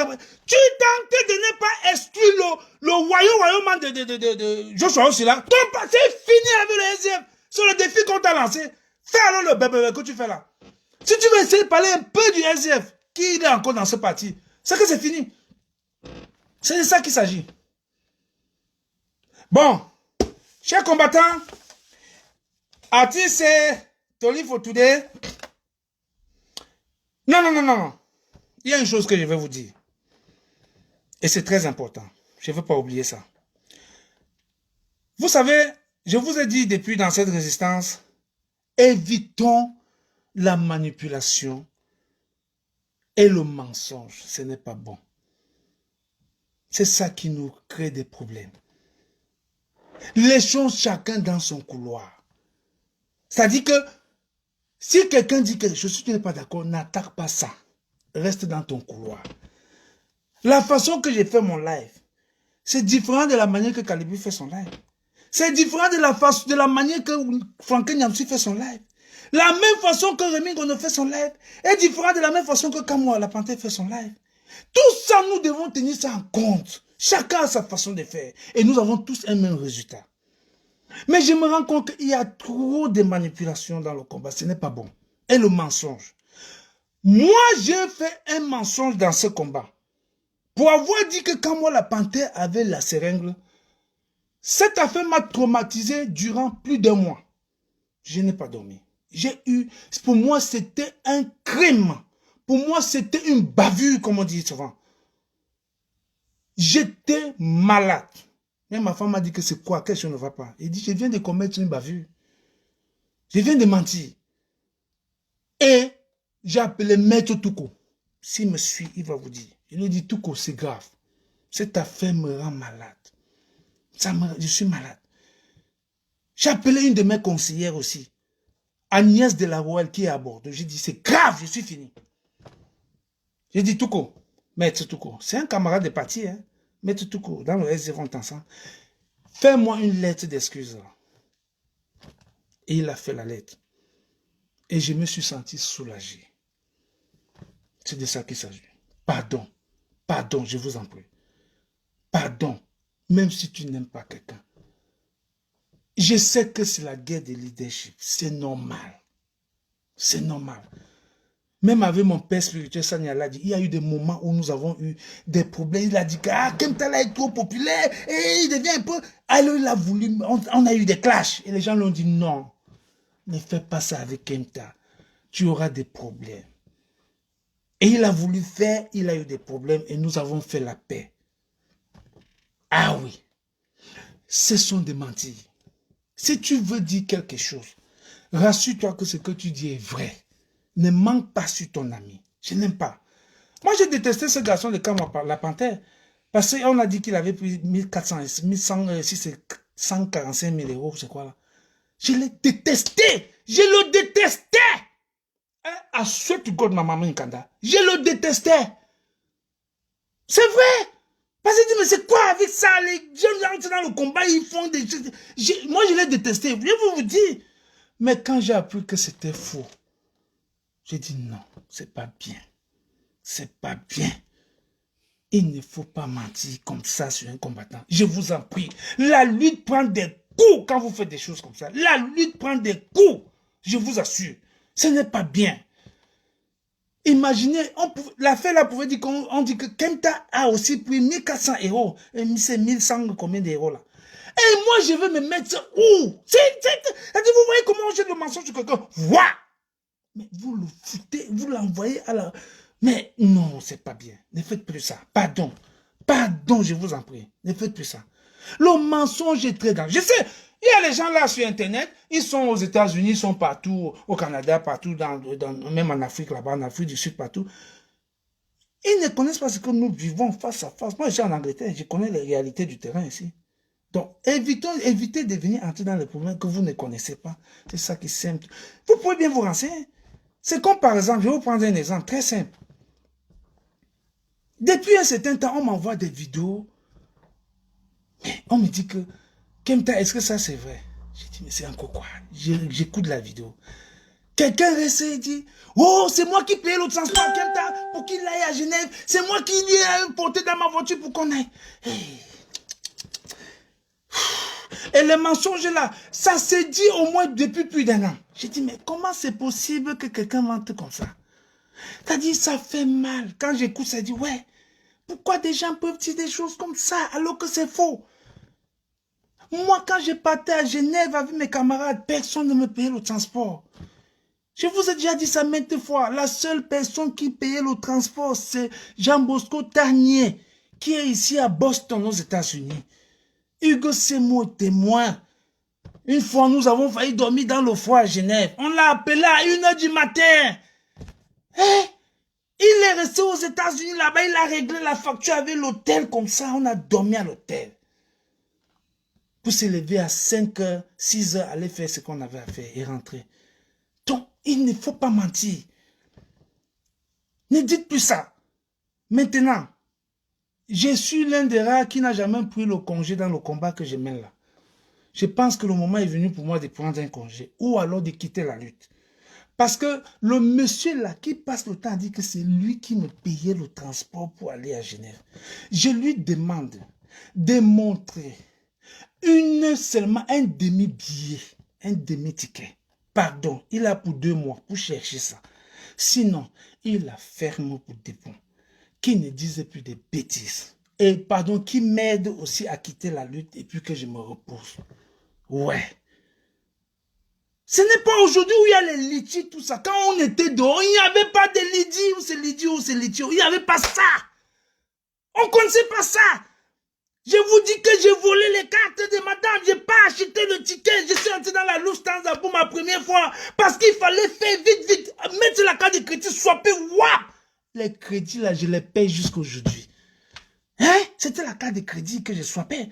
de ne pas exclure le royaume de Joshua aussi là. C'est fini avec le SDF. Sur le défi qu'on t'a lancé. Fais alors le bébé que tu fais là. Si tu veux essayer de parler un peu du SDF, qui est encore dans ce parti, c'est que c'est fini. C'est de ça qu'il s'agit. Bon, chers combattants, artistes, Toli for today. Non. Il y a une chose que je vais vous dire. Et c'est très important. Je ne veux pas oublier ça. Vous savez, je vous ai dit depuis dans cette résistance, évitons la manipulation et le mensonge. Ce n'est pas bon. C'est ça qui nous crée des problèmes. Laissons chacun dans son couloir. C'est-à-dire que si quelqu'un dit quelque chose, si tu n'es pas d'accord, n'attaque pas ça. Reste dans ton couloir. La façon que j'ai fait mon live, c'est différent de la manière que Calibu fait son live. C'est différent de la manière que Franklin Nyamsi fait son live. La même façon que Rémi Gono fait son live est différent de la même façon que Kamwa la Panthère fait son live. Tout ça, nous devons tenir ça en compte. Chacun a sa façon de faire. Et nous avons tous un même résultat. Mais je me rends compte qu'il y a trop de manipulations dans le combat. Ce n'est pas bon. Et le mensonge. Moi, j'ai fait un mensonge dans ce combat. Pour avoir dit que quand moi, la Panthère avait la seringue, cette affaire m'a traumatisé durant plus d'un mois. Je n'ai pas dormi. Pour moi, c'était un crime. Pour moi, c'était une bavure, comme on dit souvent. J'étais malade. Même ma femme m'a dit que c'est quoi, quelque chose ne va pas. Il dit, je viens de commettre une bavure. Je viens de mentir. Et j'ai appelé Maître Touko. S'il me suit, il va vous dire. Il lui dit, Touko, c'est grave. Cette affaire me rend malade. Je suis malade. J'ai appelé une de mes conseillères aussi. Agnès de la Royale qui est à bord. J'ai dit, c'est grave, je suis fini. J'ai dit, Touko, Maître Touko, c'est un camarade de parti, hein. Maître Touko, dans le S0 ensemble. Fais-moi une lettre d'excuse. Et il a fait la lettre. Et je me suis senti soulagé. C'est de ça qu'il s'agit. Pardon. Pardon, je vous en prie. Pardon. Même si tu n'aimes pas quelqu'un. Je sais que c'est la guerre de leadership. C'est normal. C'est normal. Même avec mon père spirituel, Sanya l'a dit, il y a eu des moments où nous avons eu des problèmes. Il a dit que Kemtala est trop populaire et il devient un peu... Alors il a voulu... On a eu des clashs. Et les gens l'ont dit non. Ne fais pas ça avec Kemta. Tu auras des problèmes. Et il a voulu faire, il a eu des problèmes et nous avons fait la paix. Ah oui. Ce sont des mentirs. Si tu veux dire quelque chose, rassure-toi que ce que tu dis est vrai. Ne manque pas sur ton ami. Je n'aime pas. Moi, j'ai détesté ce garçon de Kamwa, la Panthère. Parce qu'on a dit qu'il avait pris 1400, 1100, si c'est 145 000 euros, c'est quoi là? Je l'ai détesté. Je le détestais. I swear to God, ma maman Nkanda. Je le détestais. C'est vrai. Parce que je dis, mais c'est quoi avec ça? Les jeunes entrent dans le combat, ils font des choses. Moi, je l'ai détesté. Je vais vous dire. Mais quand j'ai appris que c'était faux, j'ai dit non, c'est pas bien. C'est pas bien. Il ne faut pas mentir comme ça sur un combattant. Je vous en prie. La lutte prend des coups quand vous faites des choses comme ça. La lutte prend des coups. Je vous assure. Ce n'est pas bien. Imaginez, l'affaire là pouvait dire qu'on dit que Kemta a aussi pris 1400 euros. Et c'est 1100 combien d'euros là. Et moi je veux me mettre où? Vous voyez comment on jette le mensonge sur quelqu'un? Voilà. Mais vous le foutez, vous l'envoyez à la... Mais non, c'est pas bien. Ne faites plus ça. Pardon. Pardon, je vous en prie. Ne faites plus ça. Le mensonge est très dangereux. Je sais, il y a les gens là sur Internet, ils sont aux États-Unis, ils sont partout, au Canada, partout, même en Afrique, là-bas, en Afrique du Sud, partout. Ils ne connaissent pas ce que nous vivons face à face. Moi, je suis en Angleterre, je connais les réalités du terrain ici. Donc, évitez de venir entrer dans les problèmes que vous ne connaissez pas. C'est ça qui est simple. Vous pouvez bien vous renseigner. C'est comme par exemple, je vais vous prendre un exemple très simple. Depuis un certain temps, on m'envoie des vidéos. Mais on me dit que, Kemta, est-ce que ça c'est vrai? J'ai dit, mais c'est encore quoi? J'écoute la vidéo. Quelqu'un reste et dit, oh, c'est moi qui paye le transport Kemta pour qu'il aille à Genève. C'est moi qui l'ai porté dans ma voiture pour qu'on aille. Et le mensonge là, ça s'est dit au moins depuis plus d'un an. J'ai dit, mais comment c'est possible que quelqu'un mente comme ça? T'as dit, ça fait mal. Quand j'écoute, ça dit, ouais, pourquoi des gens peuvent dire des choses comme ça alors que c'est faux? Moi, quand je partais à Genève avec mes camarades, personne ne me payait le transport. Je vous ai déjà dit ça maintes fois. La seule personne qui payait le transport, c'est Jean-Bosco Tarnier, qui est ici à Boston, aux États-Unis. Hugo Semo est témoin. Une fois, nous avons failli dormir dans le foie à Genève. On l'a appelé à 1h du matin. Il est resté aux États-Unis là-bas, il a réglé la facture avec l'hôtel comme ça. On a dormi à l'hôtel. pour se lever à 5 heures, 6 heures, aller faire ce qu'on avait à faire et rentrer. Donc, il ne faut pas mentir. Ne dites plus ça. Maintenant, je suis l'un des rares qui n'a jamais pris le congé dans le combat que je mène là. Je pense que le moment est venu pour moi de prendre un congé ou alors de quitter la lutte. Parce que le monsieur là qui passe le temps à dire que c'est lui qui me payait le transport pour aller à Genève. Je lui demande de montrer seulement un demi-billet, un demi-ticket. Pardon, il a pour 2 mois pour chercher ça. Sinon, il la ferme pour dépôt. Qui ne disait plus de bêtises. Et pardon, qui m'aide aussi à quitter la lutte et puis que je me repose. Ouais. Ce n'est pas aujourd'hui où il y a les litiges, tout ça. Quand on était dehors, il n'y avait pas de litiges, ou c'est litiges, ou c'est litiges. Il n'y avait pas ça. On ne connaissait pas ça. Je vous dis que j'ai volé les cartes de madame. Je n'ai pas acheté le ticket. Je suis entré dans la Lufthansa pour ma première fois. Parce qu'il fallait faire vite. Mettre la carte de crédit, swapper. Waouh! Les crédits là, je les paye jusqu'à aujourd'hui. Hein? C'était la carte de crédit que je swappais.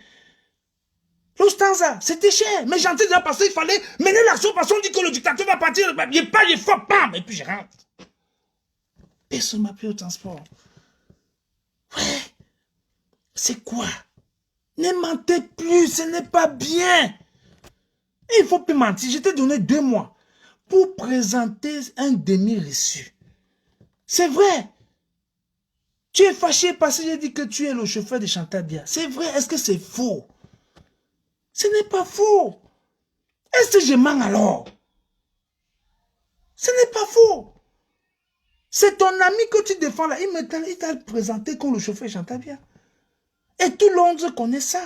Lufthansa, c'était cher. Mais j'entends déjà parce qu'il fallait mener l'action parce qu'on dit que le dictateur va partir. Je pas, je fais bam, et puis je rentre. Personne ne m'a pris au transport. Ouais. C'est quoi? Ne mentez plus, ce n'est pas bien. Il ne faut plus mentir. Je t'ai donné 2 mois pour présenter un demi-reçu. C'est vrai. Tu es fâché parce que j'ai dit que tu es le chauffeur de Chantal Biya. C'est vrai, est-ce que c'est faux? Ce n'est pas faux. Est-ce que je mens alors? Ce n'est pas faux. C'est ton ami que tu défends là. Il t'a présenté comme le chauffeur de Chantal Biya. Et tout le monde connaît ça.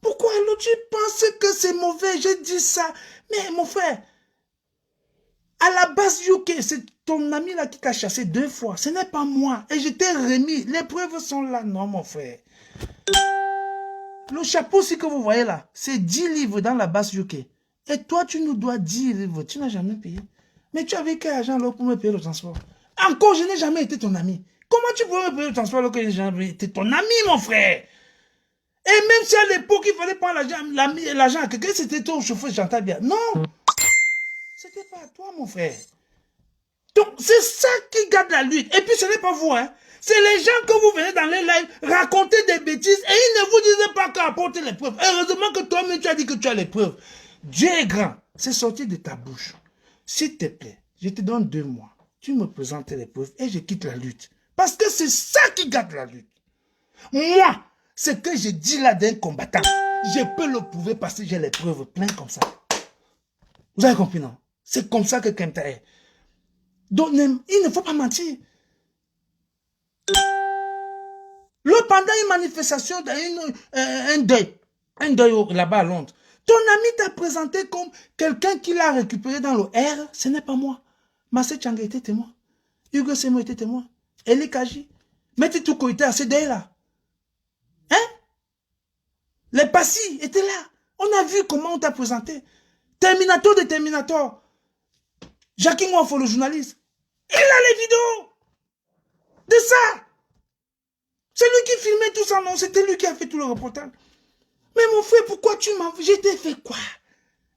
Pourquoi alors tu penses que c'est mauvais? J'ai dit ça. Mais mon frère, à la base UK, c'est ton ami là qui t'a chassé 2 fois. Ce n'est pas moi. Et je t'ai remis. Les preuves sont là. Non, mon frère. Le chapeau aussi que vous voyez là, c'est 10 livres dans la base UK. Et toi, tu nous dois 10 livres. Tu n'as jamais payé. Mais tu avais quel argent là pour me payer le transport? Encore, je n'ai jamais été ton ami. Comment tu pouvais me payer le transport alors que je n'ai jamais été ton ami, mon frère? Et même si à l'époque, il fallait prendre l'argent à quelqu'un, c'était ton chauffeur, j'entends bien. Non! C'était pas à toi, mon frère. Donc, c'est ça qui garde la lutte. Et puis, ce n'est pas vous, hein. C'est les gens que vous venez dans les lives raconter des bêtises et ils ne vous disent pas qu'apporter les preuves. Heureusement que toi-même, tu as dit que tu as les preuves. Dieu est grand. C'est sorti de ta bouche. S'il te plaît, je te donne 2 mois. Tu me présentes les preuves et je quitte la lutte. Parce que c'est ça qui garde la lutte. Moi, ce que je dis là d'un combattant, je peux le prouver parce que j'ai les preuves pleines comme ça. Vous avez compris, non? C'est comme ça que Kemta est. Donc, il ne faut pas mentir. Pendant une manifestation, un deuil là-bas à Londres, ton ami t'a présenté comme quelqu'un qui l'a récupéré dans le R, ce n'est pas moi. Massé Tchanga était témoin. Hugo Semo était témoin. Eli Kaji. Metti Touko était à ce deuil-là. Hein? Les Passy étaient là. On a vu comment on t'a présenté. Terminator de Terminator. Jackie Nwafo, le journaliste. Il a les vidéos de ça. C'est lui qui filmait tout ça, non? C'était lui qui a fait tout le reportage. Mais mon frère, pourquoi tu m'as... Je t'ai fait quoi?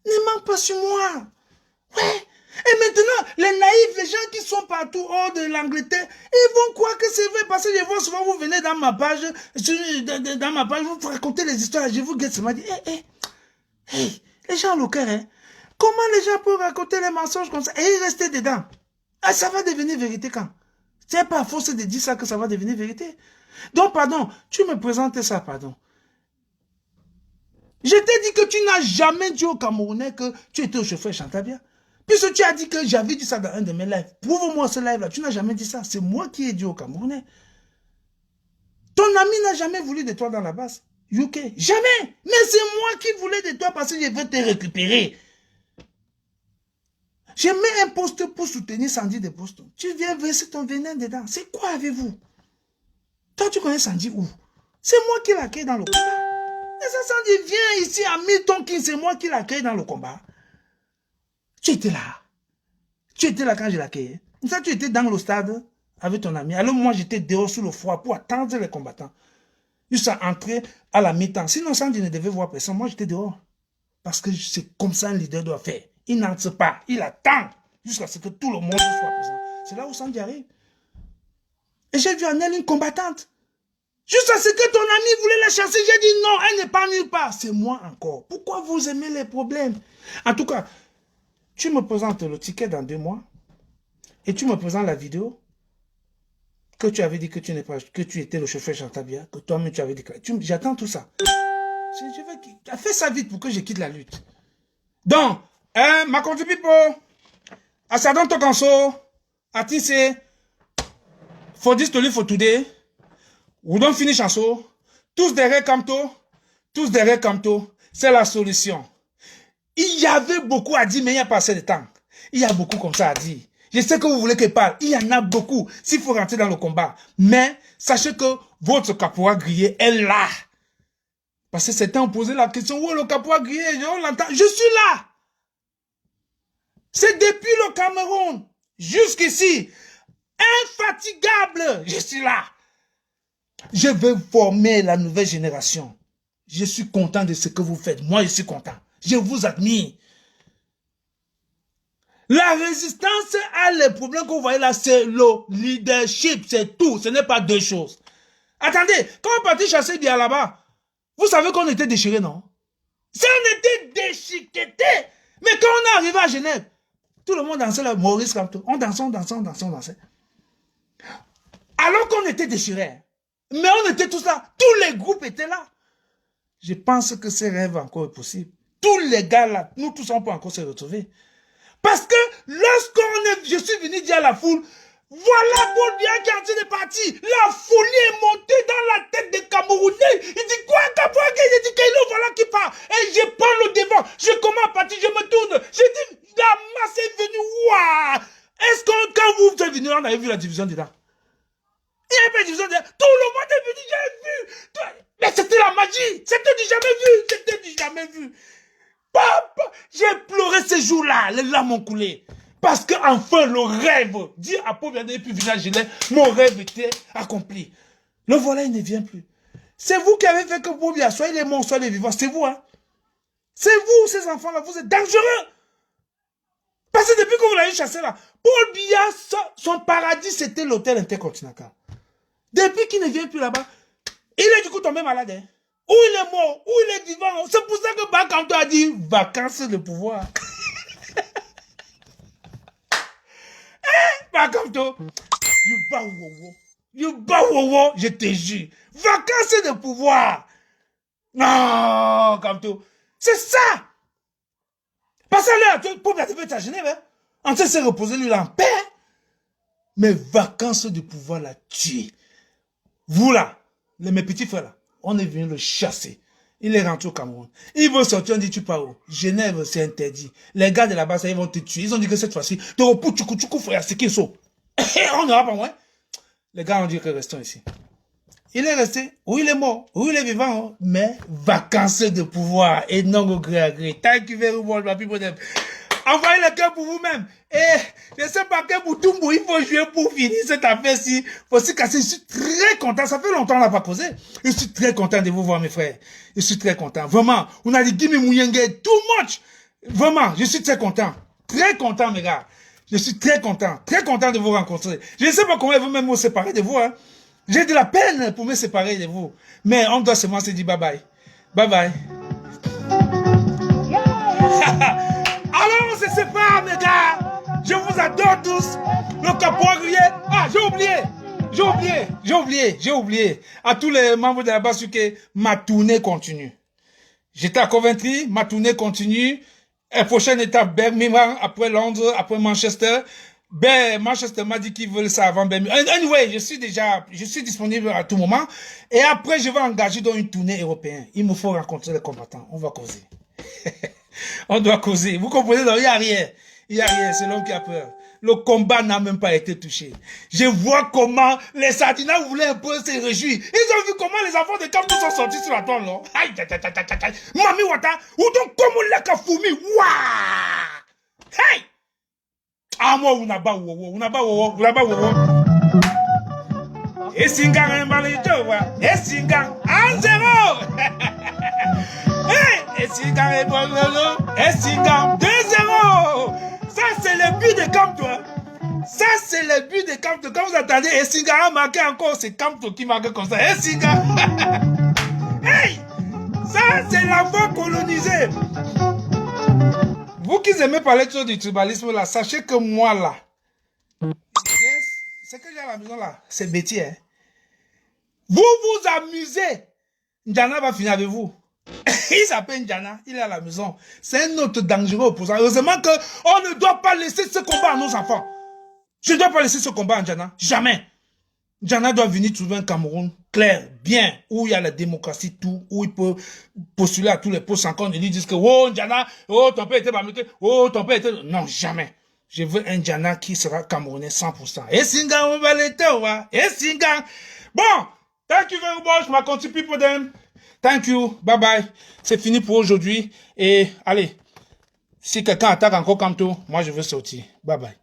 Ne mens pas sur moi. Ouais. Et maintenant, les naïfs, les gens qui sont partout hors de l'Angleterre, ils vont croire que c'est vrai parce que je vois souvent, vous venez dans ma page, vous racontez les histoires, je vous guette, ça m'a dit, hey, les gens ont le cœur, hein. Comment les gens peuvent raconter les mensonges comme ça et y rester dedans? Ah, ça va devenir vérité quand? C'est pas à force de dire ça que ça va devenir vérité. Donc, pardon, tu me présentes ça, pardon. Je t'ai dit que tu n'as jamais dit aux Camerounais que tu étais au chauffeur Chantal Biya. Puisque tu as dit que j'avais dit ça dans un de mes lives. Prouve-moi ce live-là. Tu n'as jamais dit ça. C'est moi qui ai dit aux Camerounais. Ton ami n'a jamais voulu de toi dans la base. UK. Jamais. Mais c'est moi qui voulais de toi parce que je veux te récupérer. Je mets un poste pour soutenir Sandy de Boston. Tu viens verser ton venin dedans. C'est quoi avez-vous? Toi, tu connais Sandy où? C'est moi qui l'accueille dans le combat. Et ça, Sandy vient ici à Milton Keynes. C'est moi qui l'accueille dans le combat. Tu étais là. Tu étais là quand je l'accueillais. Ça, tu étais dans le stade avec ton ami. Alors moi, j'étais dehors sous le froid pour attendre les combattants. Jusqu'à entrer à la mi-temps. Sinon, Sandy ne devait voir personne. Moi, j'étais dehors. Parce que c'est comme ça un leader doit faire. Il n'entre pas. Il attend jusqu'à ce que tout le monde soit présent. C'est là où Sandy arrive. Et j'ai vu en elle une combattante. Jusqu'à ce que ton ami voulait la chasser, j'ai dit non, elle n'est pas nulle part. C'est moi encore. Pourquoi vous aimez les problèmes? En tout cas, tu me présentes le ticket dans 2 mois et tu me présentes la vidéo que tu avais dit que tu n'es pas, que tu étais le chauffeur Chantabia, que toi-même tu avais déclaré. J'attends tout ça. Fais ça vite pour que je quitte la lutte. Donc, ma compte pipo, à Sadon Tokanso, à Tissé, for this to live for today, we don't finish en so, tous derrière Kamto, c'est la solution. Il y avait beaucoup à dire, mais il n'y a pas assez de temps. Il y a beaucoup comme ça à dire. Je sais que vous voulez que je parle. Il y en a beaucoup s'il faut rentrer dans le combat. Mais sachez que votre caporal grillé est là. Parce que certains ont posé la question, où est le caporal grillé? On l'entend. Je suis là. C'est depuis le Cameroun jusqu'ici. Infatigable. Je suis là. Je veux former la nouvelle génération. Je suis content de ce que vous faites. Moi, je suis content. Je vous admire. La résistance à les problèmes que vous voyez là, c'est le leadership, c'est tout. Ce n'est pas 2 choses. Attendez, quand on partit chasser d'hier là-bas, vous savez qu'on était déchirés, non? Ça, on était déchiquetés. Mais quand on est arrivé à Genève, tout le monde dansait là, Maurice Kamto. On dansait. Alors qu'on était déchirés. Mais on était tous là. Tous les groupes étaient là. Je pense que ces rêves encore est possible. Tous les gars là, nous tous on peut encore se retrouver. Parce que je suis venu dire à la foule, voilà Paul Biya qui est en train de partir. La folie est montée dans la tête des Camerounais. Il dit quoi, Caporal? Il dit qu'il voilà qui part. Et je prends le devant. Je commence à partir, je me tourne. Je dis, la masse est venue. Waouh! Est-ce que quand vous êtes venu, on avait vu la division dedans? Il n'y avait pas de division dedans. Tout le monde est venu, j'ai vu. Mais c'était la magie. C'était du jamais vu. Papa, j'ai pleuré ces jours-là. Les larmes ont coulé. Parce que enfin le rêve, dire à Paul Biya et puis venir à Genève, mon rêve était accompli. Le voilà, il ne vient plus. C'est vous qui avez fait que Paul Biya, soit il est mort, soit il est vivant. C'est vous, hein. C'est vous, ces enfants-là, vous êtes dangereux. Parce que depuis que vous l'avez chassé là, Paul Biya, son paradis, c'était l'hôtel Intercontinental. Depuis qu'il ne vient plus là-bas, il est du coup tombé malade. Hein. Ou il est mort, ou il est vivant. C'est pour ça que Bakamto a dit vacances de pouvoir. Bakamto, you bawowo, je te jure. Vacances de pouvoir. Non, Kamto. C'est ça. Parce que là, pour la tête à Genève, hein, on sait se reposer lui là en paix. Mais vacances de pouvoir l'a tué. Vous là, mes petits frères là, on est venu le chasser. Il est rentré au Cameroun. Il veut sortir, on dit tu pars où? Genève, c'est interdit. Les gars de là-bas, ils vont te tuer. Ils ont dit que cette fois-ci, tu repouses, tu frère, c'est qu'ils sont. On n'aura pas moins. Les gars ont dit que restons ici. Il est resté, ou il est mort, ou il est vivant, mais vacances de pouvoir, et non au gré à gré. Thank you very much, ma people. Envoyez le cœur pour vous-même. Et je ne sais pas quel boutoumbo il faut jouer pour finir cette affaire-ci. Faut se casser. Je suis très content. Ça fait longtemps qu'on n'a pas causé. Je suis très content de vous voir, mes frères. Je suis très content. Vraiment. On a dit Gimme Mouyenge too much. Vraiment. Je suis très content. Très content, mes gars. Je suis très content. Très content de vous rencontrer. Je ne sais pas comment vous-même vous séparer de vous. Hein. J'ai de la peine pour me séparer de vous. Mais on doit seulement se dire bye bye. Bye bye. Alors on se sépare, mes gars. Je vous adore tous. Le caporal grillé. Ah, j'ai oublié. À tous les membres de la base, que ma tournée continue. J'étais à Coventry, ma tournée continue. Prochaine étape, Birmingham, après Londres, après Manchester. Manchester m'a dit qu'ils veulent ça avant Birmingham. Anyway, je suis disponible à tout moment. Et après, je vais engager dans une tournée européenne. Il me faut rencontrer les combattants. On va causer. On doit causer. Vous comprenez? Il n'y a rien. C'est l'homme qui a peur. Le combat n'a même pas été touché. Je vois comment les Sardinats voulaient un peu se réjouir. Ils ont vu comment les enfants de Kamto sont sortis sur la toile, non? Aïe, Mami Wata, ou donc comme on l'a qu'à fourmi. Waouh! Hey! Ah, moi, on n'a pas wowo. Et Singang un balito, et Singang 1-0. Et Singang et Bololo, et Singang 2-0. Ça, c'est le but de Kamto. Ça, c'est le but de Kamto. Quand vous attendez, et Singang a marqué encore, c'est Kamto qui marque comme ça. Et Singang. Hey! Ça, c'est la voie colonisée. Vous qui aimez parler de du tribalisme là, sachez que moi là, ce que j'ai à la maison là, c'est bêtise. Hein? Vous vous amusez. Njana va finir avec vous. Il s'appelle Njana, il est à la maison. C'est un autre dangereux opposant. Heureusement qu'on ne doit pas laisser ce combat à nos enfants. Je ne dois pas laisser ce combat à Njana. Jamais. Njana doit venir trouver un Cameroun clair, bien, où il y a la démocratie, tout, où il peut postuler à tous les postes sans qu'on lui dise que, oh, Njana, oh, ton père était Bamute, oh, ton père était... Non, jamais. Je veux un Njana qui sera Camerounais 100%. Et Singa, on va l'été, et Singa. Bon, thank you very much, my country people then. Thank you, bye bye. C'est fini pour aujourd'hui. Et allez, si quelqu'un attaque encore Kamto, moi je veux sortir. Bye bye.